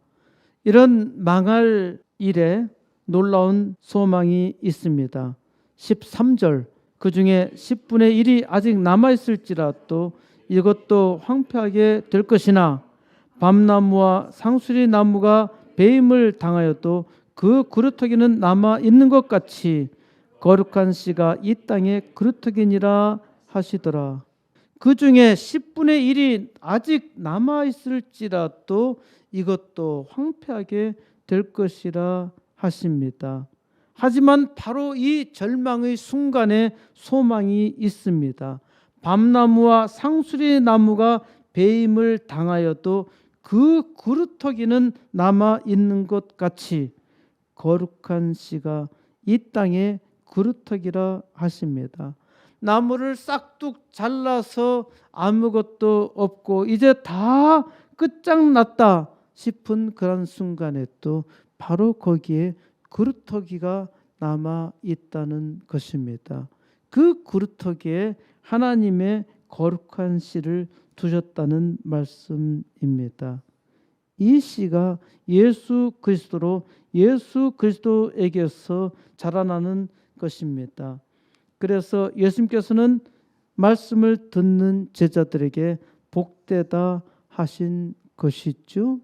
이런 망할 일에 놀라운 소망이 있습니다. 13절 그 중에 10분의 1이 아직 남아있을지라도 이것도 황폐하게 될 것이나 밤나무와 상수리 나무가 배임을 당하여도 그 그루터기는 남아있는 것 같이 거룩한 씨가 이 땅에 그루터기니라 하시더라. 그 중에 10분의 1이 아직 남아있을지라도 이것도 황폐하게 될 것이라 하십니다. 하지만 바로 이 절망의 순간에 소망이 있습니다. 밤나무와 상수리 나무가 배임을 당하여도 그 그루터기는 남아 있는 것 같이 거룩한 씨가 이 땅에 그루터기라 하십니다. 나무를 싹둑 잘라서 아무것도 없고 이제 다 끝장났다 싶은 그런 순간에 또 바로 거기에 그루터기가 남아 있다는 것입니다. 그 그루터기에 하나님의 거룩한 씨를 두셨다는 말씀입니다. 이 씨가 예수 그리스도로 예수 그리스도에게서 자라나는 것입니다. 그래서 예수님께서는 말씀을 듣는 제자들에게 복되다 하신 것이죠.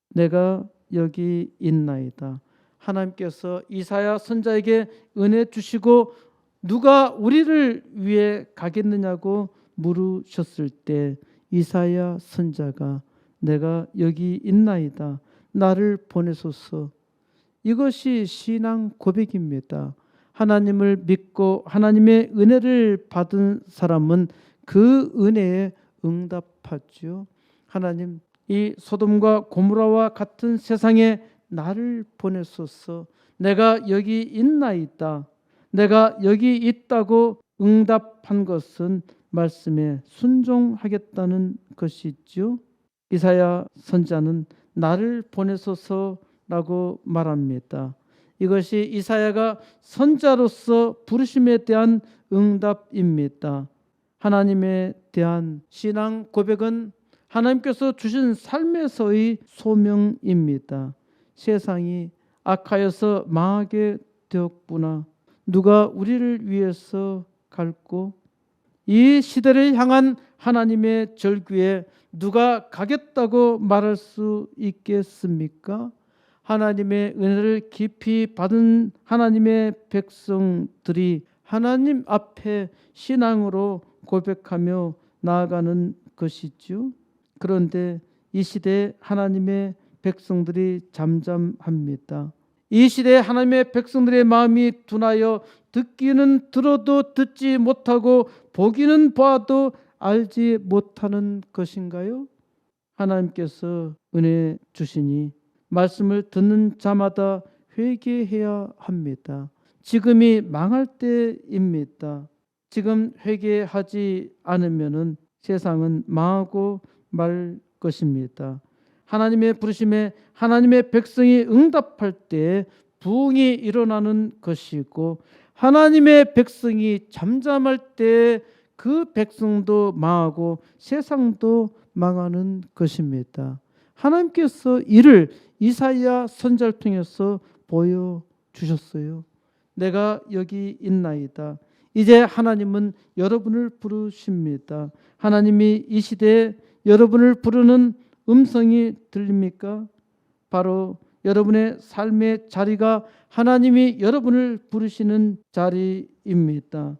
내가 여기 있나이다. 하나님께서 이사야 선자에게 은혜 주시고 누가 우리를 위해 가겠느냐고 물으셨을 때 이사야 선자가 내가 여기 있나이다. 나를 보내소서. 이것이 신앙 고백입니다. 하나님을 믿고 하나님의 은혜를 받은 사람은 그 은혜에 응답하죠. 하나님, 이 소돔과 고모라와 같은 세상에 나를 보내소서. 내가 여기 있나이다. 내가 여기 있다고 응답한 것은 말씀에 순종하겠다는 것이죠. 이사야 선자는 나를 보내소서라고 말합니다. 이것이 이사야가 선자로서 부르심에 대한 응답입니다. 하나님에 대한 신앙 고백은 하나님께서 주신 삶에서의 소명입니다. 세상이 악하여서 망하게 되었구나. 누가 우리를 위해서 갈고? 이 시대를 향한 하나님의 절규에 누가 가겠다고 말할 수 있겠습니까? 하나님의 은혜를 깊이 받은 하나님의 백성들이 하나님 앞에 신앙으로 고백하며 나아가는 것이죠. 그런데 이 시대에 하나님의 백성들이 잠잠합니다. 이 시대에 하나님의 백성들의 마음이 둔하여 듣기는 들어도 듣지 못하고 보기는 봐도 알지 못하는 것인가요? 하나님께서 은혜 주시니 말씀을 듣는 자마다 회개해야 합니다. 지금이 망할 때입니다. 지금 회개하지 않으면은 세상은 망하고 말 것입니다. 하나님의 부르심에 하나님의 백성이 응답할 때 부흥이 일어나는 것이고 하나님의 백성이 잠잠할 때 그 백성도 망하고 세상도 망하는 것입니다. 하나님께서 이를 이사야 선자를 통해서 보여주셨어요. 내가 여기 있나이다. 이제 하나님은 여러분을 부르십니다. 하나님이 이 시대에 여러분을 부르는 음성이 들립니까? 바로 여러분의 삶의 자리가 하나님이 여러분을 부르시는 자리입니다.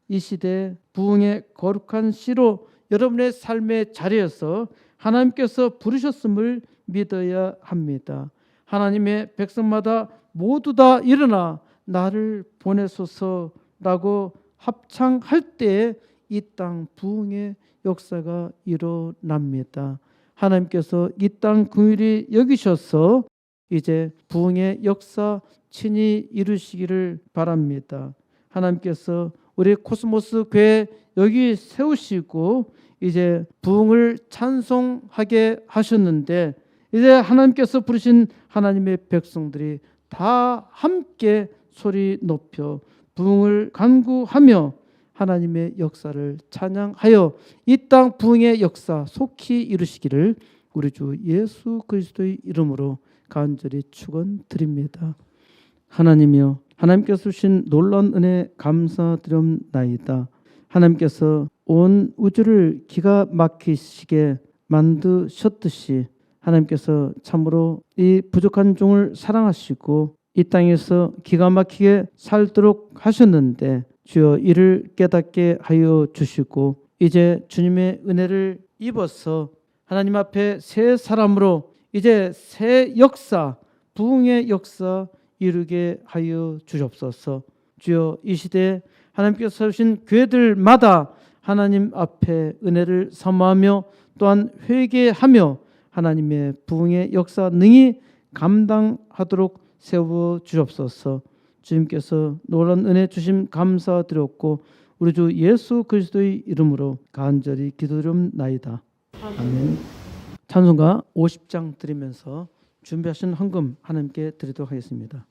이 시대 부흥의 거룩한 씨로 여러분의 삶의 자리에서 하나님께서 부르셨음을 믿어야 합니다. 하나님의 백성마다 모두 다 일어나 나를 보내소서라고 합창할 때에 이 땅 부흥의 역사가 일어납니다. 하나님께서 이 땅 긍휼히 여기셔서 이제 부흥의 역사 친히 이루시기를 바랍니다. 하나님께서 우리 코스모스 교회 여기 세우시고 이제 부흥을 찬송하게 하셨는데 이제 하나님께서 부르신 하나님의 백성들이 다 함께 소리 높여 부흥을 간구하며 하나님의 역사를 찬양하여 이 땅 부흥의 역사 속히 이루시기를 우리 주 예수 그리스도의 이름으로 간절히 축원드립니다. 하나님이여, 하나님께서 주신 놀라운 은혜 감사드립나이다. 하나님께서 온 우주를 기가 막히시게 만드셨듯이 하나님께서 참으로 이 부족한 종을 사랑하시고 이 땅에서 기가 막히게 살도록 하셨는데 주여 이를 깨닫게 하여 주시고 이제 주님의 은혜를 입어서 하나님 앞에 새 사람으로 이제 새 역사, 부흥의 역사 이루게 하여 주옵소서. 주여 이 시대에 하나님께서 주신 교회들마다 하나님 앞에 은혜를 사모하며 또한 회개하며 하나님의 부흥의 역사 능히 감당하도록 세워 주옵소서. 주님께서 놀라운 은혜 주심 감사드렸고 우리 주 예수 그리스도의 이름으로 간절히 기도드립나이다. 아멘. 찬송가 50장 드리면서 준비하신 헌금 하나님께 드리도록 하겠습니다.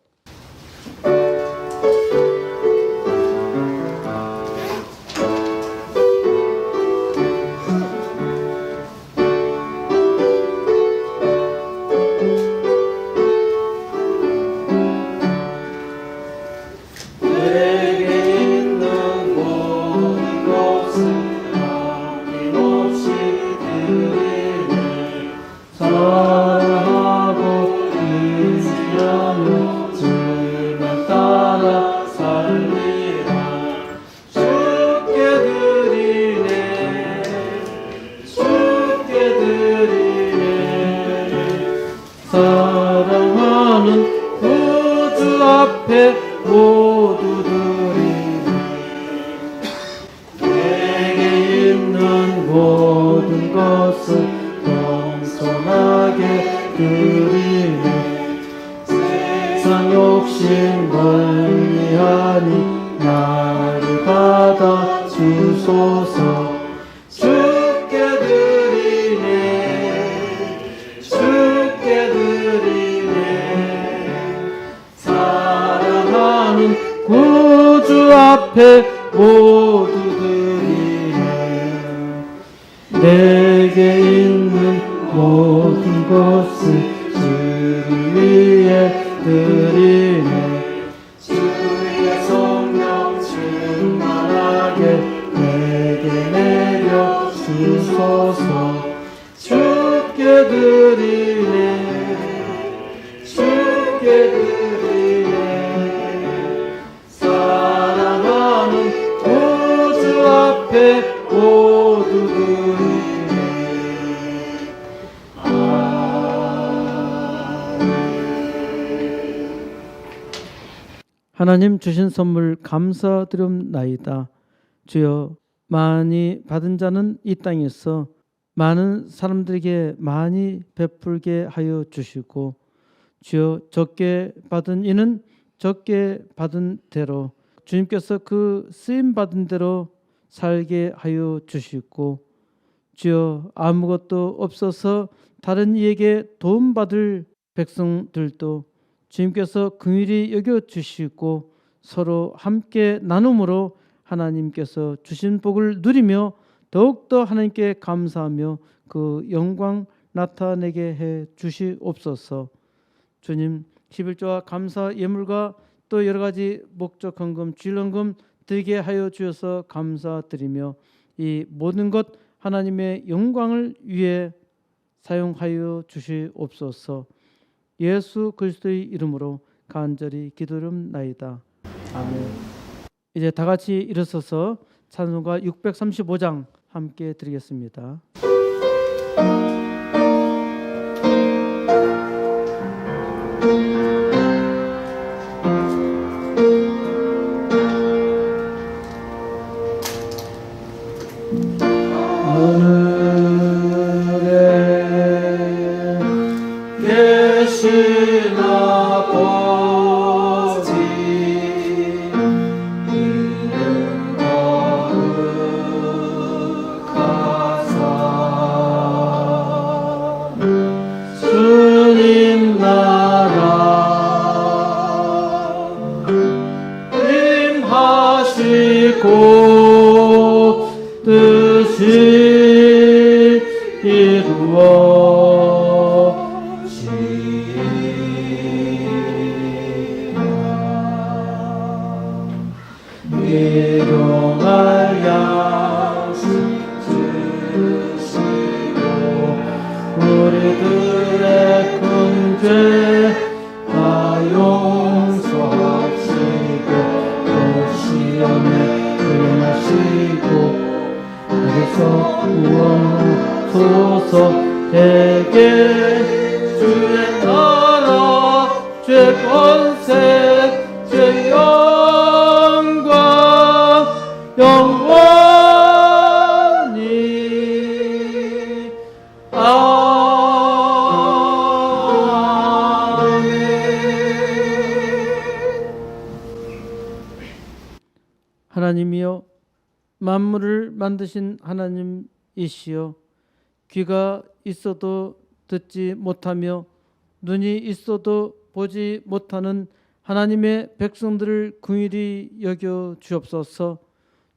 사랑하고 의지하며 주소서. 주께 드리네, 주께 드리네. 사랑하는 구주 앞에 모두 드리네. 내게 있는 모든 것을 주를 위해 드리네. 주의 성령 충만하게 내게 내려 주소서. 주께 드리네, 주께 드리네. 사랑하는 구주 앞에 모두 드리네. 하나님 주신 선물 감사드립나이다. 주여, 많이 받은 자는 이 땅에서 많은 사람들에게 많이 베풀게 하여 주시고, 주여, 적게 받은 이는 적게 받은 대로 주님께서 그 쓰임 받은 대로 살게 하여 주시고, 주여, 아무것도 없어서 다른 이에게 도움받을 백성들도 주님께서 긍휼히 여겨 주시고 서로 함께 나눔으로 하나님께서 주신 복을 누리며 더욱더 하나님께 감사하며 그 영광 나타내게 해 주시옵소서. 주님, 11조와 감사 예물과 또 여러 가지 목적 헌금, 주일 헌금 드리게 하여 주셔서 감사드리며 이 모든 것 하나님의 영광을 위해 사용하여 주시옵소서. 예수 그리스도의 이름으로 간절히 기도드립나이다. 아멘. 이제 다 같이 일어서서 찬송가 635장 함께 드리겠습니다. 뜻이 이루어지리라. 일용할 양식 주시고 우리들의 큰 죄 다 용서하시고 그 시험에 구원하시고 그래서 구원하소서. 내게 주의 나라 주의 권세 주의 영광 영원히 아멘. 하나님이여, 만물을 만드신 하나님이시여, 귀가 있어도 듣지 못하며 눈이 있어도 보지 못하는 하나님의 백성들을 긍휼히 여겨 주옵소서.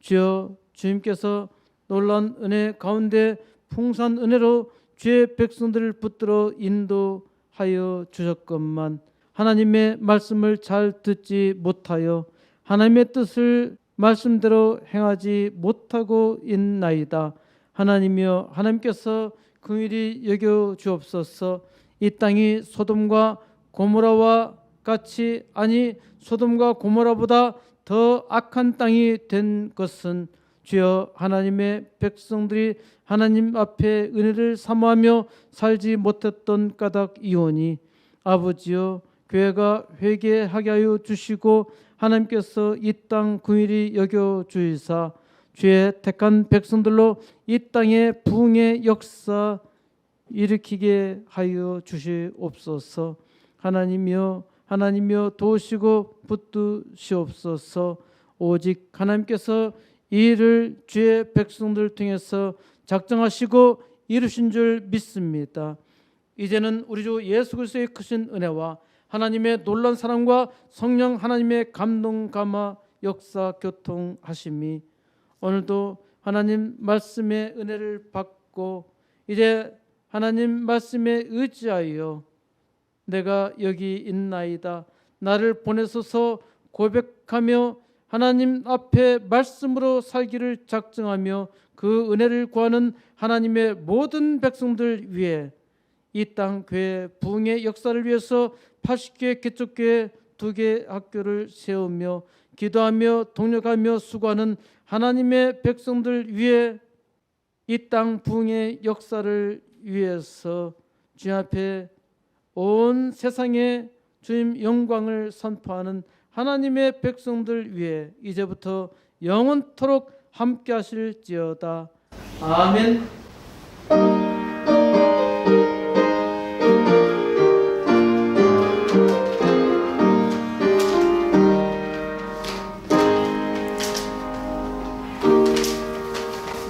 주여, 주님께서 놀라운 은혜 가운데 풍성한 은혜로 주의 백성들을 붙들어 인도하여 주셨건만 하나님의 말씀을 잘 듣지 못하여 하나님의 뜻을 말씀대로 행하지 못하고 있나이다. 하나님이여, 하나님께서 긍휼히 여겨 주옵소서. 이 땅이 소돔과 고모라와 같이, 아니 소돔과 고모라보다 더 악한 땅이 된 것은 주여, 하나님의 백성들이 하나님 앞에 은혜를 사모하며 살지 못했던 까닭이오니 아버지여, 교회가 회개하게 하여 주시고 하나님께서 이 땅 긍휼히 여겨 주시사 주의 택한 백성들로 이 땅의 부흥의 역사 일으키게 하여 주시옵소서. 하나님이여, 하나님이여, 도우시고 붙드시옵소서. 오직 하나님께서 이 일을 주의 백성들 통해서 작정하시고 이루신 줄 믿습니다. 이제는 우리 주 예수 그리스도의 크신 은혜와 하나님의 놀라운 사랑과 성령 하나님의 감동 감화 역사 교통하심이 오늘도 하나님 말씀의 은혜를 받고 이제 하나님 말씀에 의지하여 내가 여기 있나이다 나를 보내소서 고백하며 하나님 앞에 말씀으로 살기를 작정하며 그 은혜를 구하는 하나님의 모든 백성들 위해 이 땅 교회 부흥의 역사를 위해서 80개 개척교회 2개 학교를 세우며 기도하며 동력하며 수고하는 하나님의 백성들 위해 이 땅 부흥의 역사를 위해서 주님 앞에 온 세상에 주님 영광을 선포하는 하나님의 백성들 위해 이제부터 영원토록 함께 하실지어다. 아멘.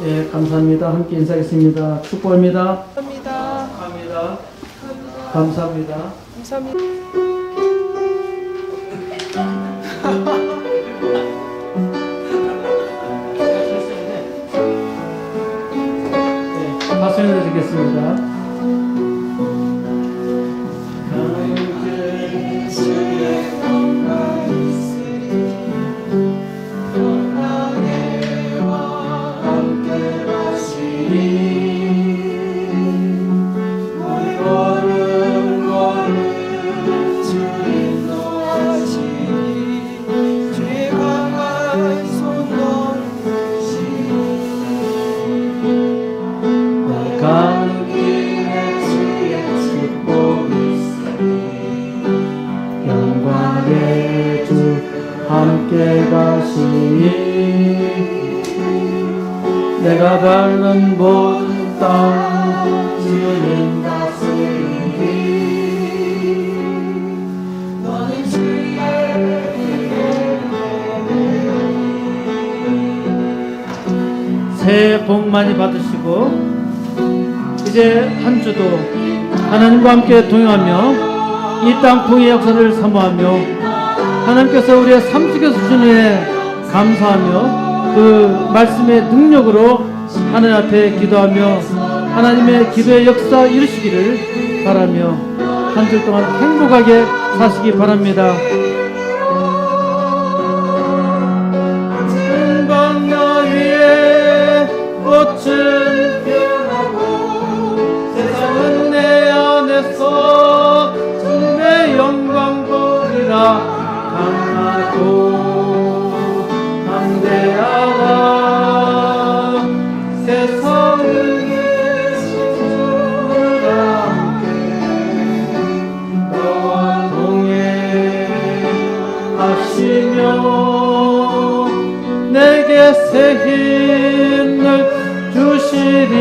예, 감사합니다. 함께 인사하겠습니다. 축복합니다. 감사합니다. 감사합니다. 감사합니다. 감사합니다. 박수를 드리겠습니다. 영광의 주 함께 가시니 내가 밟는 모든 땅 주님 다스리니 너는 주의 새해 복 많이 받으시고 이제 한 주도 하나님과 함께 동행하며 이 땅 부흥의 역사를 사모하며 하나님께서 우리의 삶 속에 주신 은혜에 감사하며 그 말씀의 능력으로 하나님 앞에 기도하며 하나님의 기도의 역사 이루시기를 바라며 한 주 동안 행복하게 사시기 바랍니다. 건너 위에 꽃은 피어나고 세상은 내 안에서 주님의 영광 보리라 강하고 담대하라 세상을 주라 함께 너와 동행하시며 내게 새 힘을 주시리